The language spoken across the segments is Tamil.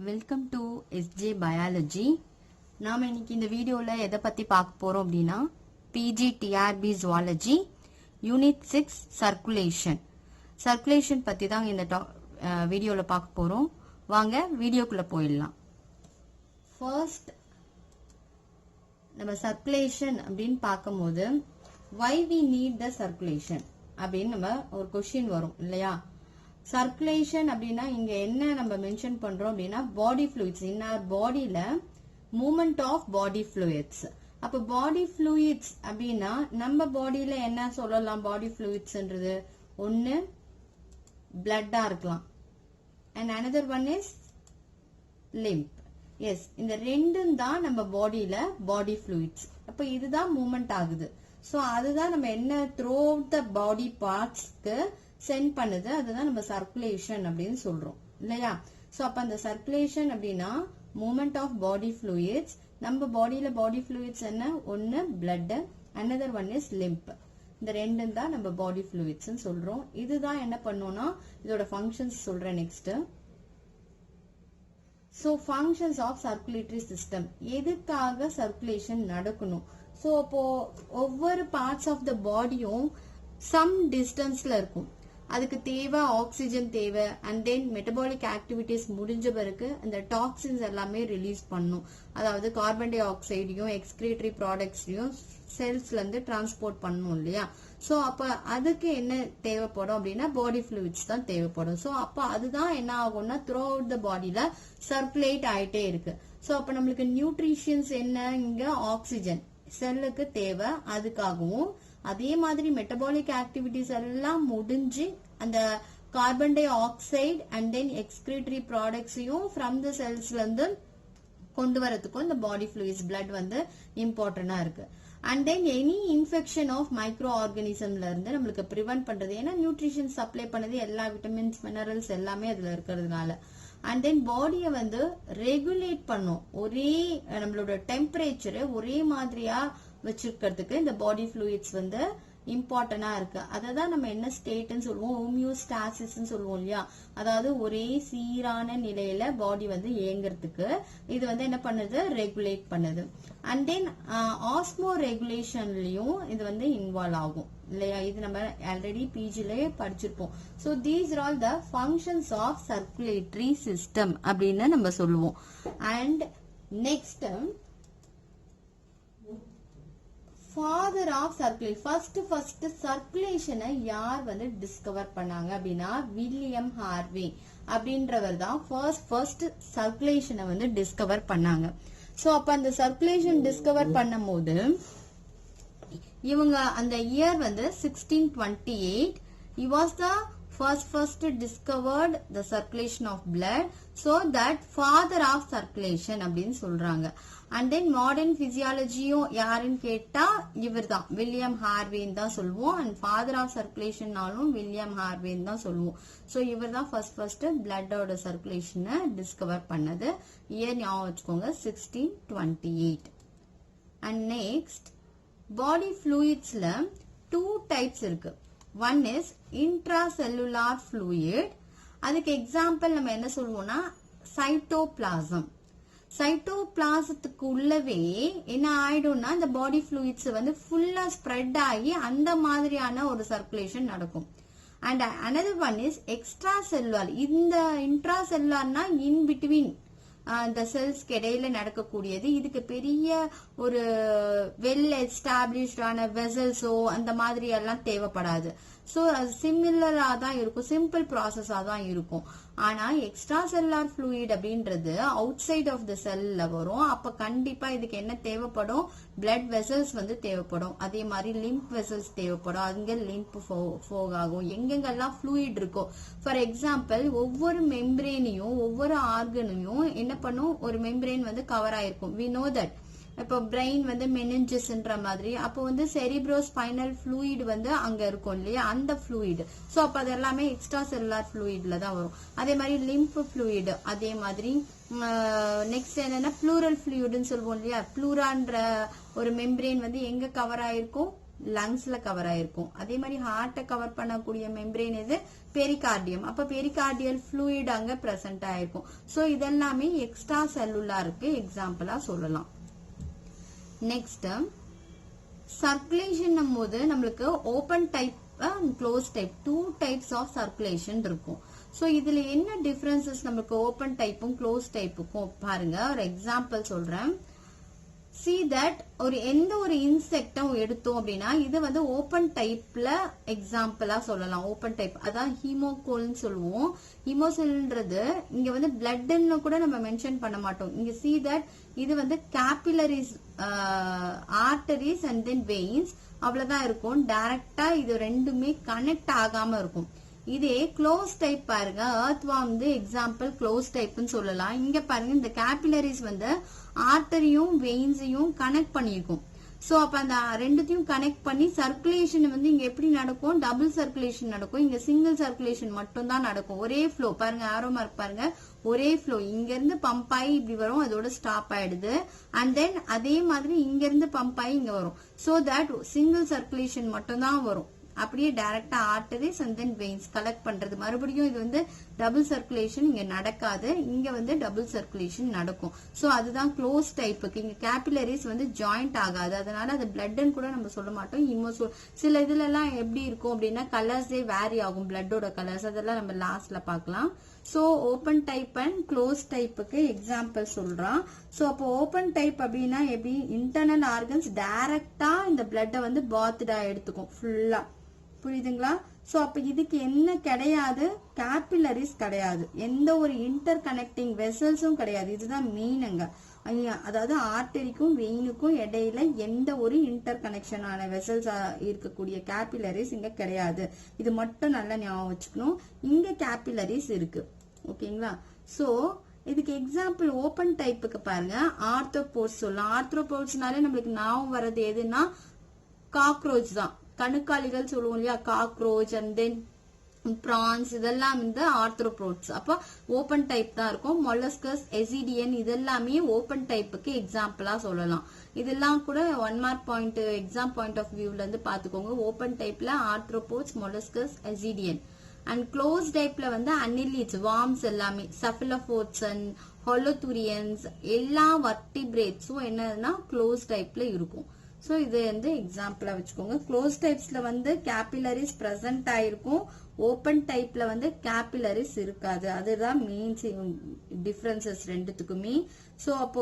Welcome to SJ biology. நாம இன்னைக்கு இந்த வீடியோல எதை பத்தி பார்க்க போறோம் அப்படின்னா பிஜிடிஆர்பி ஜுவாலஜி யூனிட் 6 சர்க்குலேஷன் பத்தி தான் இந்த வீடியோல பார்க்க போறோம். வாங்க வீடியோக்குள்ள போயிடலாம். ஃபர்ஸ்ட் நம்ம சர்க்குலேஷன் அப்படின்னு பார்க்கும்போது why we need the circulation அப்படின்னு நம்ம ஒரு கொஸ்டின் வரும் இல்லையா. சர்க்குலேஷன் அப்படின்னா இங்க என்ன நம்ம மென்ஷன் பண்றோம் அப்படின்னா பாடி ஃப்ளூயிட்ஸ் இன் ஆர் பாடியில மூவ்மெண்ட் ஆஃப் பாடி ஃப்ளூயிட்ஸ். அப்ப பாடி ஃப்ளூயிட்ஸ் அப்படின்னா நம்ம பாடியில என்ன சொல்லலாம்? பாடி ஃப்ளூயிட்ஸ்ன்றது ஒன்னு பிளட்டா இருக்கலாம் and another one is lymph. Yes, இந்த ரெண்டும் தான் நம்ம பாடியில பாடி ஃப்ளூயிட்ஸ். அப்ப இதுதான் மூவ்மெண்ட் ஆகுது. சோ அதுதான் நம்ம என்ன த்ரூ அவுட் த பாடி பார்ட்ஸ்க்கு சென்ட் பண்ணுது, அதுதான் நம்ம சர்க்குலேஷன் அப்படின்னு சொல்றோம் இல்லையா. சோ அப்ப அந்த சர்க்குலேஷன் அப்படின்னா மூவ்மெண்ட் ஆஃப் பாடி ஃப்ளூயிட்ஸ். நம்ம பாடியில பாடி ஃப்ளூயிட்ஸ் என்ன? ஒன்னு blood, another one is lymph. இந்த ரெண்டும் தான் நம்ம பாடி ஃப்ளூயிட்ஸ் சொல்றோம். இதுதான் என்ன பண்ணோம்னா இதோட ஃபங்க்ஷன்ஸ் சொல்றேன் next. So functions of circulatory system, எதுக்காக சர்க்குலேஷன் நடக்கணும்? சோ அப்போ ஒவ்வொரு பார்ட்ஸ் ஆஃப் த பாடியும் சம் டிஸ்டன்ஸ்ல இருக்கும். அதுக்கு தேவை ஆக்சிஜன் தேவை அண்ட் தென் மெட்டபாலிக் ஆக்டிவிட்டிஸ் முடிஞ்ச பிறகு அந்த டாக்ஸின்ஸ் எல்லாமே ரிலீஸ் பண்ணும். அதாவது கார்பன் டை ஆக்சைடையும் எக்ஸ்கிரீட்டரி ப்ராடக்ட்ஸையும் செல்ஸ்ல இருந்து டிரான்ஸ்போர்ட் பண்ணணும் இல்லையா. சோ அப்ப அதுக்கு என்ன தேவைப்படும் அப்படின்னா பாடி ஃப்ளூயிட்ஸ் தான் தேவைப்படும். சோ அப்ப அதுதான் என்ன ஆகும்னா த்ரூ அவுட் த பாடியில சர்க்குலேட் ஆயிட்டே இருக்கு. சோ அப்ப நம்மளுக்கு நியூட்ரிஷன்ஸ் என்ன? இங்க ஆக்சிஜன் செல்லுக்கு தேவை, அதுக்காகவும் அதே மாதிரி மெட்டபாலிக் ஆக்டிவிட்டிஸ் எல்லாம் முடிஞ்சு அந்த carbon dioxide and then excretory ப்ராடக்ட்ஸையும் ஃப்ரம் த செல்ஸ்ல இருந்து கொண்டு வரதுக்கும் இந்த பாடி ஃப்ளூயிட்ஸ் பிளட் வந்து இம்பார்ட்டன்டா இருக்கு. And then any infection of micro ஆர்கானிசம்ல இருந்து நம்மளுக்கு ப்ரிவென்ட் பண்றது. ஏன்னா நியூட்ரிஷன் சப்ளை பண்ணது எல்லா விட்டமின்ஸ் மினரல்ஸ் எல்லாமே அதுல இருக்கிறதுனால. அண்ட் தென் பாடியை வந்து ரெகுலேட் பண்ணும். ஒரே நம்மளோட டெம்பரேச்சரை ஒரே மாதிரியா வச்சிருக்கிறதுக்கு இந்த பாடி ஃப்ளூயிட்ஸ் வந்து இம்பார்ட்டன்டா இருக்கு. அததான் நம்ம என்ன ஸ்டேட்னு சொல்லுவோம்? ஹோமியோஸ்டாசிஸ் சொல்லுவோம் இல்லையா. அதாவது ஒரே சீரான நிலையில பாடி வந்து இயங்குறதுக்கு இது வந்து என்ன பண்ணுது? ரெகுலேட் பண்ணுது. அண்ட் தென் ஆஸ்மோ ரெகுலேஷன்லயும் இது வந்து இன்வால்வ் ஆகும் இல்லையா. இது நம்ம ஆல்ரெடி பிஜிலே படிச்சிருப்போம். So these are all the functions of circulatory system அப்படின்னு நம்ம சொல்லுவோம். And next father of circulation. First சர்க்குலேஷனை யார் வந்து டிஸ்கவர் பண்ணாங்க அப்படின்னா வில்லியம் ஹார்வே அப்படின்றவர் தான் ஃபர்ஸ்ட் சர்க்குலேஷனை வந்து டிஸ்கவர் பண்ணாங்க. சோ அப்ப அந்த சர்க்குலேஷன் டிஸ்கவர் பண்ணும் போது இவங்க அந்த இயர் வந்து 1628. he was the first discovered the circulation of blood, so that father of circulation அப்படின்னு சொல்றாங்க. அண்ட் தென் மாடர்ன் பிசியாலஜியும் யாருன்னு கேட்டா இவர் தான் வில்லியம் ஹார்வேன்னு தான் சொல்லுவோம். அண்ட் ஃபாதர் ஆஃப் சர்க்குலேஷன்னாலும் வில்லியம் ஹார்வேன்னு தான் சொல்லுவோம். சோ இவர் தான் ஃபர்ஸ்ட் பிளட்டோட சர்க்குலேஷனை டிஸ்கவர் பண்ணது. இயர் ஞாபகம் வச்சுக்கோங்க 1628. அண்ட் நெக்ஸ்ட் பாடி ஃப்ளூயிட்ஸ்ல 2 டைப்ஸ் இருக்கு. One is intracellular fluid. அதுக்கு எக்ஸாம்பிள் நம்ம என்ன சொல்லுவோம்னா சைட்டோபிளாசம். சைட்டோபிளாசத்துக்கு உள்ளவே என்ன ஆயிடும்னா இந்த பாடி ஃப்ளூயிட்ஸ் வந்து ஃபுல்லா ஸ்ப்ரெட் ஆகி அந்த மாதிரியான ஒரு சர்க்குலேஷன் நடக்கும். And another one is extra cellular. இந்த இன்ட்ரா செல்லுலார்னா இன் பிட்வீன் இந்த செல்ஸ்க்கு இடையில நடக்கக்கூடியது. இதுக்கு பெரிய ஒரு வெல் எஸ்டாப்ளிஷ்டான வெசல்ஸோ அந்த மாதிரி எல்லாம் தேவைப்படாது. சோ சிமிலரா தான் இருக்கும், சிம்பிள் ப்ராசஸா தான் இருக்கும். ஆனா எக்ஸ்ட்ரா செல்லுலார் ஃப்ளூயிட் அப்படின்றது அவுட் சைட் ஆஃப் த செல்ல வரும். அப்ப கண்டிப்பா இதுக்கு என்ன தேவைப்படும்? பிளட் வெசல்ஸ் வந்து தேவைப்படும். அதே மாதிரி லிம்ப் வெசல்ஸ் தேவைப்படும். அங்க லிம்ப் ஃபோக் ஆகும். எங்கெங்கெல்லாம் ஃப்ளூயிட் இருக்கோ, ஃபார் எக்ஸாம்பிள் ஒவ்வொரு மெம்பரேனையும் ஒவ்வொரு ஆர்கனையும் என்ன பண்ணும்? ஒரு மெம்பரேன் வந்து கவர் ஆயிருக்கும். We know that. இப்போ பிரெயின் வந்து மெனிஞ்சஸ்ன்ற மாதிரி, அப்போ வந்து செரிப்ரோஸ்பைனல் ஃப்ளூயிட் வந்து அங்க இருக்கும் இல்லையா, அந்த ஃப்ளூயிட். சோ அப்ப அது எல்லாமே எக்ஸ்ட்ரா செல்லுலார் ஃப்ளூயிட்ல தான் வரும். அதே மாதிரி லிம்ப் ஃப்ளூயிட், அதே மாதிரி நெக்ஸ்ட் என்னன்னா ப்ளூரல் ஃப்ளூயிட்னு சொல்லுவோம் இல்லையா. ப்ளூரான்ற ஒரு மெம்பரேன் வந்து எங்க கவர் ஆயிருக்கும்? லங்ஸ்ல கவர் ஆயிருக்கும். அதே மாதிரி ஹார்ட்டை கவர் பண்ணக்கூடிய மெம்பரேன் எது? பெரிகார்டியம். அப்ப பெரிகார்டியல் ஃப்ளூயிட் அங்க பிரசன்ட் ஆயிருக்கும். சோ இதெல்லாமே எக்ஸ்ட்ரா செல்லுலாருக்கு எக்ஸாம்பிளா சொல்லலாம். நெக்ஸ்ட் சர்க்குலேஷன் போது நம்மளுக்கு open type close type 2 types of circulation இருக்கும். சோ இதுல என்ன டிஃபரன்சஸ் நமக்கு ஓபன் டைப்பும் க்ளோஸ் டைப்புக்கும் பாருங்க. ஒரு எக்ஸாம்பிள் சொல்றேன். see that எந்த ஒரு இன்செக்டும் எடுத்தோம் அப்படின்னா இது வந்து ஓபன் டைப்ல எக்ஸாம்பிளா சொல்லலாம். ஓபன் டைப் அதான் ஹீமோகோல்னு சொல்லுவோம். ஹீமோசெல்ன்றது இங்க வந்து பிளட்ன்னு கூட நம்ம மென்ஷன் பண்ண மாட்டோம். இங்க see that இது வந்து capillaries, arteries and then veins அவ்வளவுதான் இருக்கும். டைரக்டா இது ரெண்டுமே கனெக்ட் ஆகாம இருக்கும். இதே க்ளோஸ் டைப் பாருங்க. எர்த்வார்ம் வந்து எக்ஸாம்பிள் க்ளோஸ் டைப்னு சொல்லலாம். இங்க பாருங்க இந்த கேபிலரிஸ் வந்து ஆர்டரியும் வெயின்ஸையும் கனெக்ட் பண்ணிருக்கும். சோ அப்ப அந்த ரெண்டுத்தையும் கனெக்ட் பண்ணி சர்க்குலேஷன் வந்து இங்க எப்படி நடக்கும்? டபுள் சர்க்குலேஷன் நடக்கும். இங்க சிங்கிள் சர்க்குலேஷன் மட்டும் தான் நடக்கும். ஒரே ஃப்ளோ பாருங்க, ஆரோ மார்க் பாருங்க, ஒரே ஃப்ளோ. இங்க இருந்து பம்ப் ஆகி இப்படி வரும், அதோட ஸ்டாப் ஆயிடுது. அண்ட் தென் அதே மாதிரி இங்க இருந்து பம்ப் ஆகி இங்க வரும். சோ தட் சிங்கிள் சர்க்குலேஷன் மட்டும் தான் வரும். அப்படியே டைரக்டா arteries and then veins collect பண்றது. மறுபடியும் இது வந்து டபுள் சர்க்குலேஷன் இங்க நடக்காது. இங்க வந்து டபுள் சர்க்குலேஷன் நடக்கும். சோ அதுதான் க்ளோஸ் டைப்புக்கு. இங்க கேபிலரிஸ் வந்து ஜாயிண்ட் ஆகாது. அதனால அது பிளட்ன்னு கூட நம்ம சொல்ல மாட்டோம். சில இதுல எல்லாம் எப்படி இருக்கும் அப்படின்னா கலர்ஸே வேரி ஆகும், பிளட்டோட கலர்ஸ். அதெல்லாம் நம்ம லாஸ்ட்ல பாக்கலாம். So open type and close டைப்புக்கு எக்ஸாம்பிள் சொல்றான். சோ அப்போ ஓபன் டைப் அப்படின்னா எப்படி? இன்டர்னல் ஆர்கன்ஸ் டைரக்டா இந்த பிளட்டை வந்து பாத்டா எடுத்துக்கும் ஃபுல்லா. புரியுதுங்களா? சோ அப்ப இதுக்கு என்ன கிடையாது? கேபிலரிஸ் கிடையாது. எந்த ஒரு இன்டர் கனெக்டிங் வெசல்ஸும் கிடையாது. இதுதான் மெயினுங்க. அதாவது ஆர்டரிக்கும் வெயினுக்கும் இடையில எந்த ஒரு இன்டர் கனெக்ஷனான வெசல்ஸ் இருக்கக்கூடிய கேபிலரிஸ் இங்க கிடையாது. இது மட்டும் நல்லா ஞாபகம் வச்சுக்கணும். இங்க கேபிலரிஸ் இருக்கு. ஓகேங்களா? சோ இதுக்கு எக்ஸாம்பிள் ஓபன் டைப்புக்கு பாருங்க. ஆர்த்ரோபோட்ஸ் சொல்லலாம். ஆர்த்ரோபோட்ஸ்னாலே நம்மளுக்கு ஞாபகம் வர்றது எதுன்னா காக்ரோச் தான். கணுக்காலிகள் சொல்லுவோம் இல்லையா? காக்ரோச் அண்ட் தென் பிரான்ஸ் இதெல்லாம் இந்த ஆர்த்ரோபோட்ஸ். அப்ப ஓபன் டைப் தான் இருக்கும். மொலஸ்கஸ், எசிடியன் இதெல்லாமே ஓபன் டைப்புக்கு எக்ஸாம்பிளா சொல்லலாம். இதெல்லாம் கூட 1 mark point exam point of வியூல இருந்து பாத்துக்கோங்க. ஓபன் டைப்ல arthropods, molluscs, ascidian. And close டைப்ல வந்து அனிலிட்ஸ், வார்ம்ஸ் எல்லாமே, சஃபிலோபோட்ஸ் அண்ட் ஹொலோதூரியன்ஸ் எல்லா வர்டிபிரேட்ஸும் என்னன்னா க்ளோஸ் டைப்ல இருக்கும். சோ இது வந்து எக்ஸாம்பிளா வச்சுக்கோங்க. க்ளோஸ் டைப்ஸ்ல வந்து கேபிலரிஸ் பிரசன்ட் ஆயிருக்கும். ஓபன் டைப்ல வந்து கேபிலரிஸ் இருக்காது. அதுதான் மெயின் டிஃபரன்சஸ் ரெண்டுத்துக்குமே. சோ அப்போ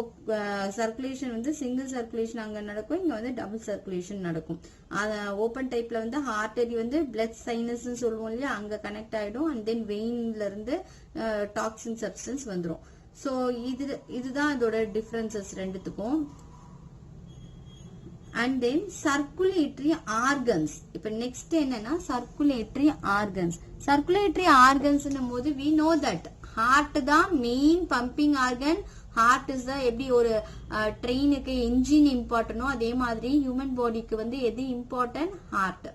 சர்க்குலேஷன் வந்து சிங்கிள் சர்க்குலேஷன் அங்க நடக்கும், இங்க வந்து டபுள் சர்க்குலேஷன் நடக்கும். ஓபன் டைப்ல வந்து ஆர்டரி வந்து பிளட் சைனஸ் சொல்லுவோம் இல்லையா? அங்க கனெக்ட் ஆயிடும். அண்ட் தென் வெயின்ல இருந்து டாக்ஸின் சப்ஸ்டன்ஸ் வந்துடும். சோ இதுதான் இதோட டிஃபரன்சஸ் ரெண்டுத்துக்கும். And then circulatory organs. இப்ப நெக்ஸ்ட் என்னன்னா சர்க்குலேட்டரி ஆர்கன்ஸ். சர்க்குலேட்டரி ஆர்கன்ஸ் போது we know that ஹார்ட் தான் main pumping organ. Heart is தான் எப்படி ஒரு ட்ரெயினுக்கு என்ஜின் இம்பார்ட்டனோ அதே மாதிரி ஹியூமன் பாடிக்கு வந்து எது இம்பார்ட்டன்ட்? ஹார்ட்.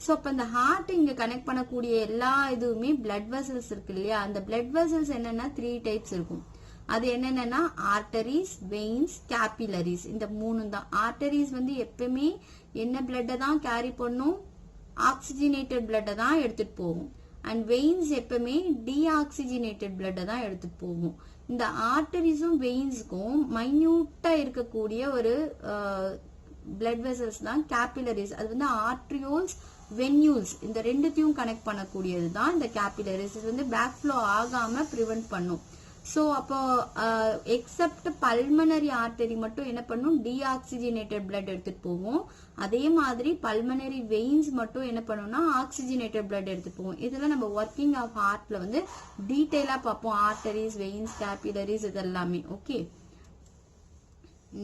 சோ அப்ப இந்த ஹார்ட் இங்க கனெக்ட் பண்ணக்கூடிய எல்லா இதுவுமே பிளட் வெசல்ஸ் இருக்கு இல்லையா? அந்த பிளட் வெசல்ஸ் என்னன்னா 3 டைப்ஸ் இருக்கும். அது என்னன்னா ஆர்டரிஸ், வெயின்ஸ், கேபிலரிஸ். இந்த 3 தான். ஆர்டரிஸ் வந்து எப்பவுமே என்ன பிளட்டை தான் கேரி பண்ணும்? ஆக்சிஜனேட்டட் பிளட்டை தான் எடுத்துட்டு போகும். அண்ட் வெயின்ஸ் எப்பவுமே டீஆக்சிஜனேட்டட் பிளட்டை தான் எடுத்துட்டு போகும். இந்த ஆர்டரிஸும் வெயின்ஸுக்கும் மைன்யூட்டா இருக்கக்கூடிய ஒரு பிளட் வெசல்ஸ் தான் கேபிலரிஸ். அது வந்து ஆர்ட்ரியோல்ஸ், வென்யூல்ஸ் இந்த ரெண்டுத்தையும் கனெக்ட் பண்ணக்கூடியது தான் இந்த கேபிலரிஸ். இது வந்து பேக் ஃப்ளோ ஆகாம பிரிவென்ட் பண்ணும். சோ அப்போ எக்ஸப்ட் பல்மனரி ஆர்டரி மட்டும் என்ன பண்ணும்? டீஆக்சிஜனேட்டட் பிளட் எடுத்துட்டு போகும். அதே மாதிரி பல்மனரி வெயின்ஸ் மட்டும் என்ன பண்ணும்னா ஆக்சிஜனேட்டட் பிளட் எடுத்துட்டு போகும். இதெல்லாம் நம்ம ஒர்க்கிங் ஆஃப் ஹார்ட்ல வந்து டீடைலா பார்ப்போம். ஆர்டரிஸ், வெயின்ஸ், கேபிலரிஸ் இதெல்லாமே. ஓகே.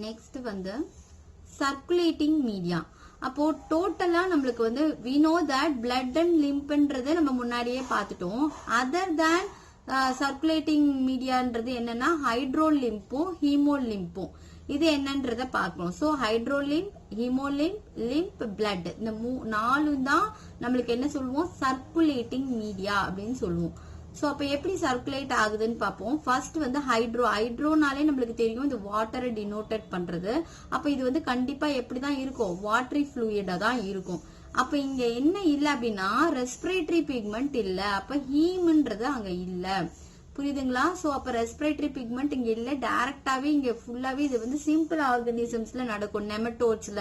நெக்ஸ்ட் வந்து சர்க்குலேட்டிங் மீடியா. அப்போ டோட்டலா நம்மளுக்கு வந்து we know that blood and lympன்றதை நம்ம முன்னாடியே பார்த்துட்டோம். அதர் தேன் சர்க்குலேட்டிங் மீடியான்றது என்னன்னா ஹைட்ரோலிம்பும் ஹீமோலிம்பும். இது என்னன்றத பார்க்கணும். சோ ஹைட்ரோலிம்ப், ஹீமோலிம்ப், லிம்ப், பிளட் இந்த 4 தான் நம்மளுக்கு என்ன சொல்லுவோம்? சர்க்குலேட்டிங் மீடியா அப்படின்னு சொல்லுவோம். சோ அப்ப எப்படி சர்க்குலேட் ஆகுதுன்னு பாப்போம். ஃபர்ஸ்ட் வந்து ஹைட்ரோனாலே நம்மளுக்கு தெரியும் இது வாட்டரை டினோட்டட் பண்றது. அப்ப இது வந்து கண்டிப்பா எப்படிதான் இருக்கும், வாட்டரி ஃப்ளூயிடா தான் இருக்கும். அப்ப இங்க என்ன இல்ல அப்படின்னா ரெஸ்பிரேட்டரி பிக்மெண்ட் இல்ல, அப்ப ஹீம்ன்றது அங்க இல்ல. புரியுதுங்களா? சோ அப்ப ரெஸ்பிரேட்டரி பிக்மெண்ட் இங்க இல்ல, டைரக்டாவே இங்க ஃபுல்லாவே இது வந்து சிம்பிள் ஆர்கானிசம்ஸ்ல நடக்கும். நெமட்டோட்ஸ்ல,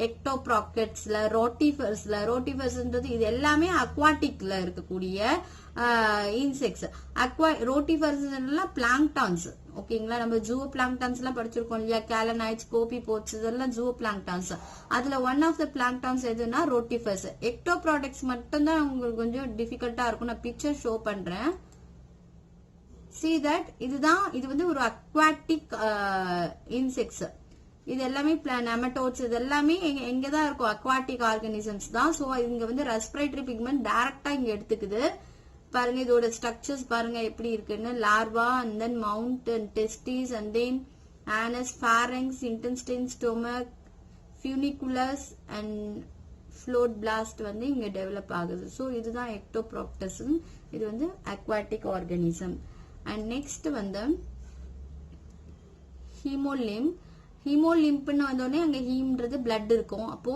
எக்டோப்ராக்கெட்ஸ்ல, ரோட்டிஃபர்ஸ்ன்றது இது எல்லாமே அக்வாட்டிக்ல இருக்கக்கூடிய இன்செக்ட்ஸ். Rotifers planktons. ஓகேங்களா? நம்ம ஜூவோ பிளாங்டான்ஸ் எல்லாம் படிச்சிருக்கோம் இல்லையா, கேலனைட்ஸ், கோபிபோட்ஸ், இதெல்லாம் ஜூவோ பிளாங்டான்ஸ். அதுல ஒன் ஆஃப் த பிளாங்டான்ஸ் எதுனா ரோட்டிஃபர்ஸ். எக்டோப்ராடக்ட்ஸ் மட்டும் தான் உங்களுக்கு கொஞ்சம் டிஃபிகல்ட்டா இருக்கும். நான் பிக்சர் ஷோ பண்றேன். see that இது வந்து ஒரு அக்வாட்டிக் இன்செக்ட்ஸ். இது எல்லாமே நெமட்டோட்ஸ், இது எல்லாமே எங்கதான் இருக்கும், அக்வாட்டிக் ஆர்கானிசம்ஸ் தான். சோ இங்க வந்து ரெஸ்பிரேட்டரி பிக்மெண்ட் டைரக்டா இங்க எடுத்துக்குது. பாருங்க இதோட ஸ்ட்ரக்சர்ஸ் பாருங்க எப்படி இருக்குன்னு. Larva and then mount and testes and then anus, pharynx, intestine, stomach, funiculus and float blast வந்து இங்க டெவலப் ஆகுது. சோ இதுதான் எக்டோப்ராக்டஸ். இது வந்து அக்வாட்டிக் ஆர்கானிசம். அண்ட் நெக்ஸ்ட் வந்து ஹீமோலிம்ப்னு வந்தோடனே அங்க ஹீம்ன்றது பிளட் இருக்கும். அப்போ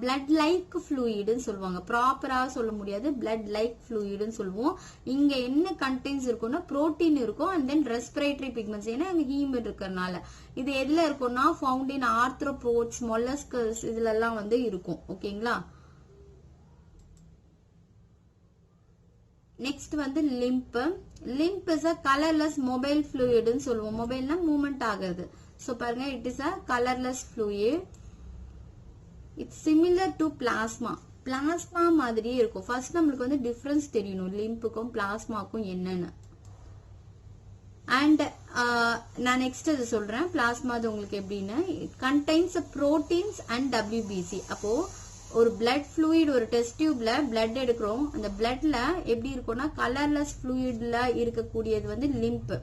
பிளட் லைக் ஃப்ளூயிடுன்னு சொல்லுவாங்க. ப்ராப்பரா சொல்ல முடியாது, பிளட் லைக் ஃப்ளூயிடுன்னு சொல்லுவோம். இங்க என்ன கண்டென்ட்ஸ் இருக்கும்னா புரோட்டீன் இருக்கும் அண்ட் தென் ரெஸ்பிரேட்டரி பிக்மெண்ட்ஸ். ஏன்னா அங்க ஹீம் இருக்கிறதுனால இது எதுல இருக்கும்னா ஃபவுண்ட் இன் ஆர்த்ரோபோட்ஸ், மொல்லஸ்கஸ் இதுல எல்லாம் வந்து இருக்கும். ஓகேங்களா? நெக்ஸ்ட் வந்து lymph is a colourless mobile ஃப்ளூயிட்னு சொல்லுவோம். மொபைல்னா மூவ்மெண்ட் ஆகுது. சோ பாருங்க it is a colourless fluid. It's similar to plasma. Plasma மாதிரியே இருக்கும். ஃபர்ஸ்ட் நம்மளுக்கு வந்து டிஃபரன்ஸ் தெரியணும் லிம்புக்கும் பிளாஸ்மாக்கும் என்னன்னு. அண்ட் நான் நெக்ஸ்ட் இது சொல்றேன் பிளாஸ்மா உங்களுக்கு எப்படின்னு. Contains proteins and WBC. அப்போ ஒரு பிளட் ஃப்ளூயிட், ஒரு டெஸ்ட் டியூப்ல பிளட் எடுக்கிறோம். அந்த பிளட்ல எப்படி இருக்கும்னா கலர்லெஸ் ஃப்ளூயிட்ல இருக்கக்கூடியது வந்து லிம்ப்.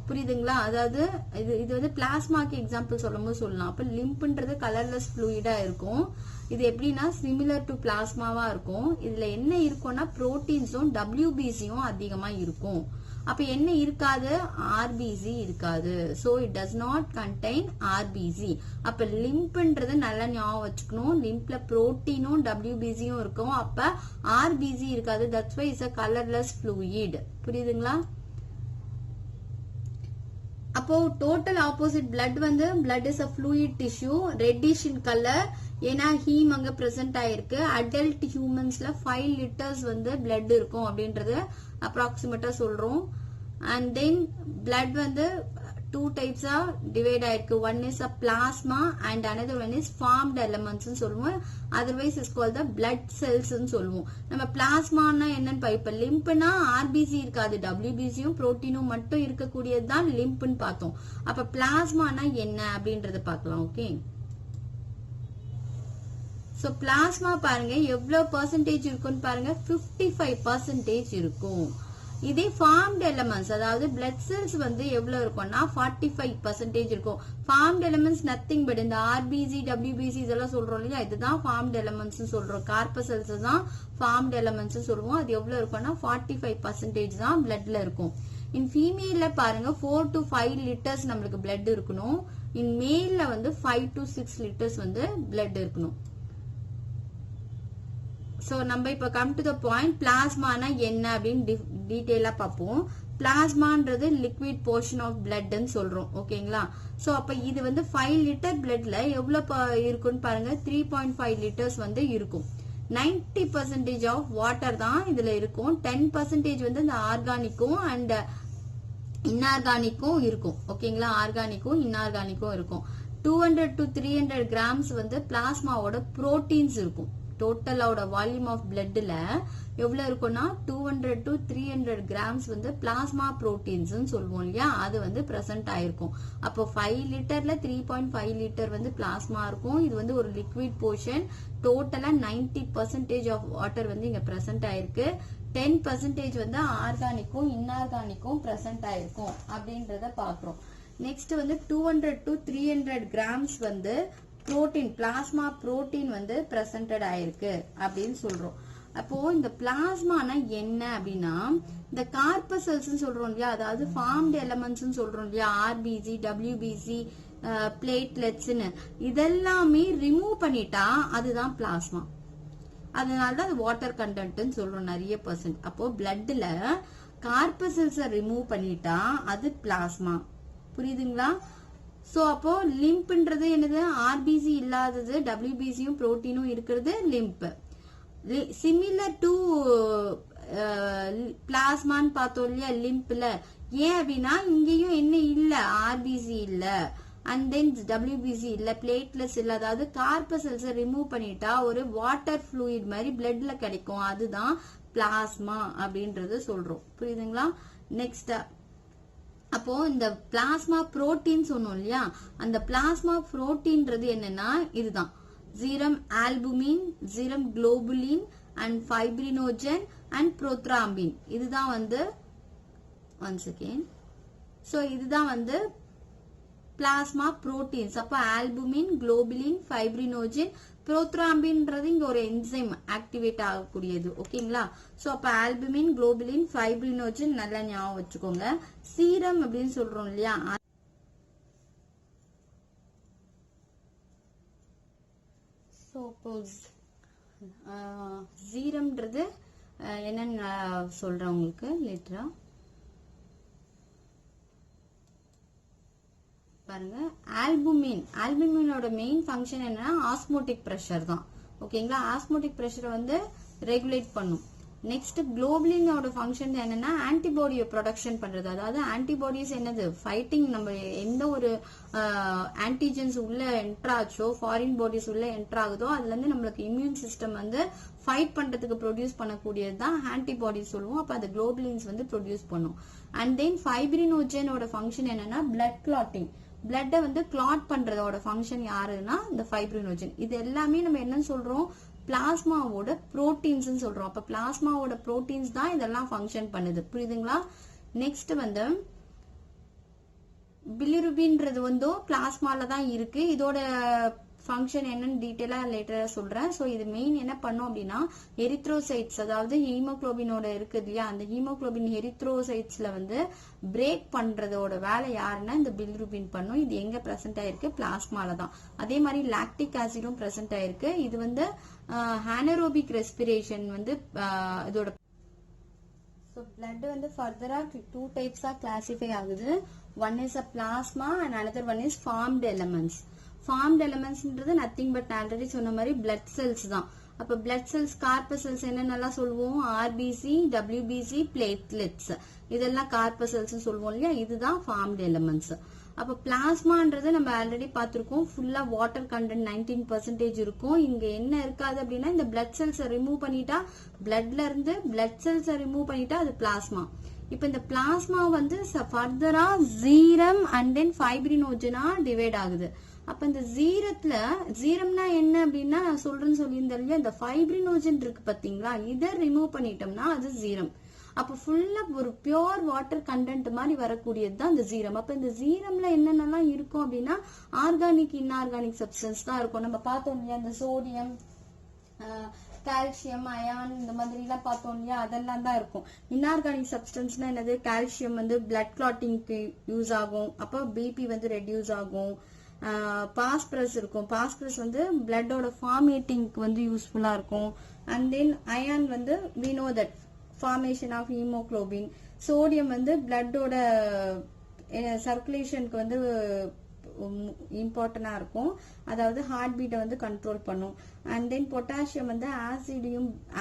புரியுதுங்களா? அதாவது இது வந்து பிளாஸ்மாக்கு எக்ஸாம்பிள் சொல்லும் போது சொல்லலாம். அப்ப லிம்ப்ன்றது கலர்லெஸ் ஃப்ளூயிடா இருக்கும். இது எப்படின்னா சிமிலர் டு பிளாஸ்மாவா இருக்கும். இதுல என்ன இருக்கும்னா புரோட்டீன்ஸும் WBCயும் அதிகமா இருக்கும். அப்ப என்ன இருக்காது, RBC இருக்காது. So it does not contain RBC. அப்ப லிம்ப்ன்றது நல்லா ஞாபகம் வச்சுக்கணும். லிம்ப்ல புரோட்டீனும் WBCயும் இருக்கும். அப்ப RBC இருக்காது. That's why it's a colorless fluid. புரியுதுங்களா? அப்போ total opposite blood is a fluid tissue, reddish in color. ஏன்னா ஹீம் அங்க பிரசன்ட் ஆயிருக்கு. அடல்ட் ஹியூமன்ஸ்ல 5 லிட்டர்ஸ் வந்து பிளட் இருக்கும் அப்படின்றது அப்ராக்சிமேட்டா சொல்றோம். அண்ட் தென் பிளட் வந்து 2 டைப்ஸா டிவைட் ஆயிருக்கு. One is a plasma and another one is formed elements சொல்லுவோம். Otherwise is called the blood cells சொல்லுவோம். நம்ம பிளாஸ்மானா என்னன்னு இப்ப லிம்ப்னா RBC இருக்காது, WBCயும் புரோட்டீனும் மட்டும் இருக்கக்கூடியது தான் லிம்ப்னு பார்த்தோம். அப்ப பிளாஸ்மானா என்ன அப்படின்றத பார்க்கலாம். ஓகே, சோ பிளாஸ்மா பாருங்க எவ்வளவு பெர்சன்டேஜ் இருக்குன்னு பாருங்க, 55% இருக்கும். இதே ஃபார்ம்ட் எலிமெண்ட்ஸ் அதாவது பிளட் செல்ஸ் வந்து எவ்வளவு இருக்கும்னா 45% இருக்கும். ஃபார்ம்ட் எலிமெண்ட்ஸ் நத்திங் பட் இந்த RBC, WBC இதெல்லாம் சொல்றோம் இல்லையா, இதுதான் ஃபார்ம்ட் எலிமெண்ட்ஸ் சொல்றோம். கார்பசெல்ஸ் தான் ஃபார்ம்ட் எலிமெண்ட்ஸ் சொல்லுவோம். அது எவ்வளவு இருக்கும்னா 45% தான் பிளட்ல இருக்கும். இன் ஃபீமேல்ல பாருங்க 4 to 5 லிட்டர்ஸ் நம்மளுக்கு பிளட் இருக்கணும். இன் மேல்ல வந்து 5 to 6 லிட்டர்ஸ் வந்து பிளட் இருக்கணும். சோ நம்ம இப்ப கம் டு த பாயிண்ட், பிளாஸ்மானா என்ன அப்படின்னு டீடைலா பார்ப்போம். பிளாஸ்மான்றது லிக்விட் போர்ஷன் ஆஃப் பிளட்னு சொல்றோம். ஓகேங்களா? சோ அப்ப இது வந்து 5 லிட்டர் பிளட்ல எவ்வளவு இருக்குன்னு பாருங்க, 3.5 லிட்டர்ஸ் வந்து இருக்கும். 90% ஆஃப் வாட்டர் தான் இதுல இருக்கும். 10% வந்து இந்த ஆர்கானிக்கும் அண்ட் இன்ஆர்கானிக்கும் இருக்கும். ஓகேங்களா? ஆர்கானிக்கும் இன்ஆர்கானிக்கும் இருக்கும். 200 to 300 கிராம்ஸ் வந்து பிளாஸ்மாவோட புரோட்டீன்ஸ் இருக்கும். டோட்டலோட வால்யூம் ஆஃப் பிளட்ல எவ்வளவு இருக்கும்னா 200 to 300 கிராம்ஸ் வந்து பிளாஸ்மா புரோட்டீன்ஸ் சொல்லுவோம் இல்லையா, அது வந்து பிரசன்ட் ஆயிருக்கும். அப்போ 5 லிட்டர்ல 3.5 லிட்டர் வந்து பிளாஸ்மா இருக்கும். இது வந்து ஒரு லிக்விட் போர்ஷன். டோட்டலா 90% ஆஃப் வாட்டர் வந்து இங்க பிரசன்ட் ஆயிருக்கு. 10% வந்து ஆர்கானிக்கும் இன்ஆர்கானிக்கும் பிரசன்ட் ஆயிருக்கும் அப்படின்றத பாக்குறோம். நெக்ஸ்ட் வந்து 200 to 300 கிராம்ஸ் வந்து புரோட்டீன், பிளாஸ்மா புரோட்டீன் வந்து பிரசன்டட் ஆயிருக்கு அப்படின்னு சொல்றோம். அப்போ இந்த பிளாஸ்மானா என்ன அப்படின்னா இந்த கார்பசல்ஸ் சொல்றோம் இல்லையா, அதாவது ஃபார்ம்டு எலமெண்ட்ஸ் சொல்றோம் இல்லையா, ஆர்பிசி, டபிள்யூபிசி, பிளேட்லெட்ஸ்னு இதெல்லாமே ரிமூவ் பண்ணிட்டா அதுதான் பிளாஸ்மா. அதனாலதான் அது வாட்டர் கண்டென்ட்னு சொல்றோம் நிறைய %. அப்போ பிளட்ல கார்பசல்ஸ ரிமூவ் பண்ணிட்டா அது பிளாஸ்மா. புரியுதுங்களா? சோ அப்போ லிம்ப்ன்றது என்னது, ஆர்பிசி இல்லாதது, டபிள்யூபிசியும் புரோட்டீனும் இருக்கிறது லிம்ப். சிமிலர் டு பிளாஸ்மான்னு பார்த்தோம் இல்லையா லிம்ப்ல. ஏன் அப்படின்னா இங்கேயும் என்ன இல்ல, ஆர்பிசி இல்ல, அண்ட் தென் டபிள்யூபிசி இல்ல, பிளேட்லெட்ஸ் இல்ல. அதாவது கார்பசல்ஸ் ரிமூவ் பண்ணிட்டா ஒரு வாட்டர் ஃப்ளூயிட் மாதிரி பிளட்ல கிடைக்கும், அதுதான் பிளாஸ்மா அப்படின்றது சொல்றோம். புரியுதுங்களா? நெக்ஸ்ட் அப்போ இந்த பிளாஸ்மா புரோட்டீன் சொன்னோம் இல்லையா, அந்த பிளாஸ்மா புரோட்டீன்றது என்னன்னா இதுதான் serum albumin, serum globulin and fibrinogen and prothrombin. இதுதான் வந்து ஒன்ஸ் அகெயின் சோ இதுதான் வந்து பிளாஸ்மா புரோட்டீன்ஸ். அப்ப ஆல்புமின், குளோபுலின், ஃபைப்ரினோஜன், புரோத்ராம்பின்றது இங்க ஒரு என்சைம் ஆக்டிவேட் ஆகக்கூடியது. ஓகேங்களா? சோ அப்ப ஆல்புமின், குளோபுலின், ஃபைப்ரினோஜன் நல்லா ஞாபகம் வச்சுக்கோங்க. சீரம் அப்படின்னு சொல்றோம் இல்லையா, சீரம்ன்றது என்னன்னு சொல்றேன் உங்களுக்கு லேட்டரா. பாருங்க, ஆல்புமினோட மெயின் ஃபங்க்ஷன் என்னன்னா ஆஸ்மோட்டிக் பிரஷர் தான். ஓகேங்களா? ஆஸ்மோட்டிக் பிரஷரை வந்து ரெகுலேட் பண்ணும். நெக்ஸ்ட் குளோபுலினோட ஃபங்க்ஷன் என்னன்னா ஆன்டிபாடியை ப்ரொடக்ஷன் பண்றது. அதாவது ஆன்டிபாடிஸ் என்னது, ஃபைட்டிங், நம்ம எந்த ஒரு ஆன்டிஜென்ஸ் உள்ள என்ட்ராச்சோ, ஃபாரின் பாடிஸ் உள்ள என்ட்ராகுதோ அதுல இருந்து நம்மளுக்கு இம்யூன் சிஸ்டம் வந்து ஃபைட் பண்றதுக்கு ப்ரொடியூஸ் பண்ணக்கூடியது தான் ஆன்டிபாடிஸ் சொல்லுவோம். அப்ப அது குளோபுலின்ஸ் வந்து ப்ரொடியூஸ் பண்ணும். அண்ட் தென் ஃபைப்ரினோஜனோட ஃபங்க்ஷன் என்னன்னா பிளட் கிளாட்டிங், பிளட்டை வந்து கிளாட் பண்றதோட ஃபங்க்ஷன் யாருன்னா இந்த ஃபைப்ரினோஜன். இது எல்லாமே நம்ம என்ன சொல்றோம், பிளாஸ்மாவோட புரோட்டீன்ஸ் சொல்றோம். அப்ப பிளாஸ்மாவோட புரோட்டீன்ஸ் தான் இதெல்லாம் ஃபங்க்ஷன் பண்ணுது. புரியுதுங்களா? நெக்ஸ்ட் வந்து பிலிருபின்றது வந்து பிளாஸ்மால தான் இருக்கு. இதோட ஃபங்க்ஷன் என்னன்னு டீட்டெயிலா லேட்டரா சொல்றேன். சோ இது மெயின் என்ன பண்ணும் அப்படின்னா எரித்ரோசைட்ஸ், அதாவது ஹீமோகுளோபினோட இருக்கு இல்லையா, அந்த ஹீமோகுளோபின் எரித்ரோசைட்ஸ்ல வந்து பிரேக் பண்றதோட வேலை யாருன்னா இந்த பிலிருபின் பண்ணும். இது எங்க பிரசன்ட் ஆயிருக்கு, பிளாஸ்மால தான். அதே மாதிரி லாக்டிக் ஆசிடும் பிரசன்ட் ஆயிருக்கு. இது வந்து ஹானரோபிக் ரெஸ்பிரேஷன் வந்து இதோட. So blood வந்து further two types classify ஆகுது. One is a plasma and another one is formed elements. Formed elements ன்றது nothing but already சொன்ன மாதிரி blood cells தான். அப்ப blood cells, கார்பசல்ஸ் என்னென்னலாம் சொல்லுவோம், ஆர்பிசி, டபிள்யூபிசி, பிளேட்லெட்ஸ், இதெல்லாம் கார்பசல்ஸ் சொல்லுவோம் இல்லையா, இதுதான் formed elements. அப்ப பிளாஸ்மான்றது நம்ம ஆல்ரெடி பார்த்திருக்கோம், ஃபுல்லா வாட்டர் கண்டென்ட் 19% இருக்கும். இங்க என்ன இருக்காது அப்படின்னா இந்த பிளட் செல்ஸை ரிமூவ் பண்ணிட்டா, பிளட்ல இருந்து பிளட் செல்ஸை ரிமூவ் பண்ணிட்டா அது பிளாஸ்மா. இப்ப இந்த பிளாஸ்மா வந்து ஃபர்தரா சீரம் அண்ட் தென் ஃபைப்ரினோஜனா டிவைட் ஆகுது. அப்ப இந்த சீரம்னா என்ன அப்படின்னா நான் சொல்றேன்னு சொல்லியிருந்தேன் இல்லையா, இந்த ஃபைப்ரினோஜன் இருக்கு பாத்தீங்களா, இதை ரிமூவ் பண்ணிட்டோம்னா அது சீரம். அப்ப ஃபுல்லா ஒரு பியோர் வாட்டர் கண்டென்ட் மாதிரி வரக்கூடியது தான் இந்த சீரம். அப்ப இந்த சீரம்ல என்னென்னலாம் இருக்கும் அப்படின்னா ஆர்கானிக், இன்ஆர்கானிக் சப்ஸ்டன்ஸ் தான் இருக்கும். நம்ம பார்த்தோம் இல்லையா, இந்த சோடியம், கால்சியம், அயான், இந்த மாதிரி எல்லாம் பார்த்தோம் இல்லையா, அதெல்லாம் தான் இருக்கும். இன்ஆர்கானிக் சப்ஸ்டன்ஸ்னா என்னது, கால்சியம் வந்து பிளட் கிளாட்டிங்க்கு யூஸ் ஆகும், அப்போ பிபி வந்து ரெடியூஸ் ஆகும். பாஸ்பரஸ் இருக்கும், பாஸ்பரஸ் வந்து பிளட்டோட ஃபார்மேட்டிங்க்கு வந்து யூஸ்ஃபுல்லா இருக்கும். அண்ட் தென் அயான் வந்து we know that formation of hemoglobin. Sodium வந்து பிளட்டோட சர்க்குலேஷனுக்கு வந்து இம்பார்ட்டன்டா இருக்கும், அதாவது ஹார்ட் பீட்டை வந்து கண்ட்ரோல் பண்ணும். அண்ட் தென் பொட்டாசியம் வந்து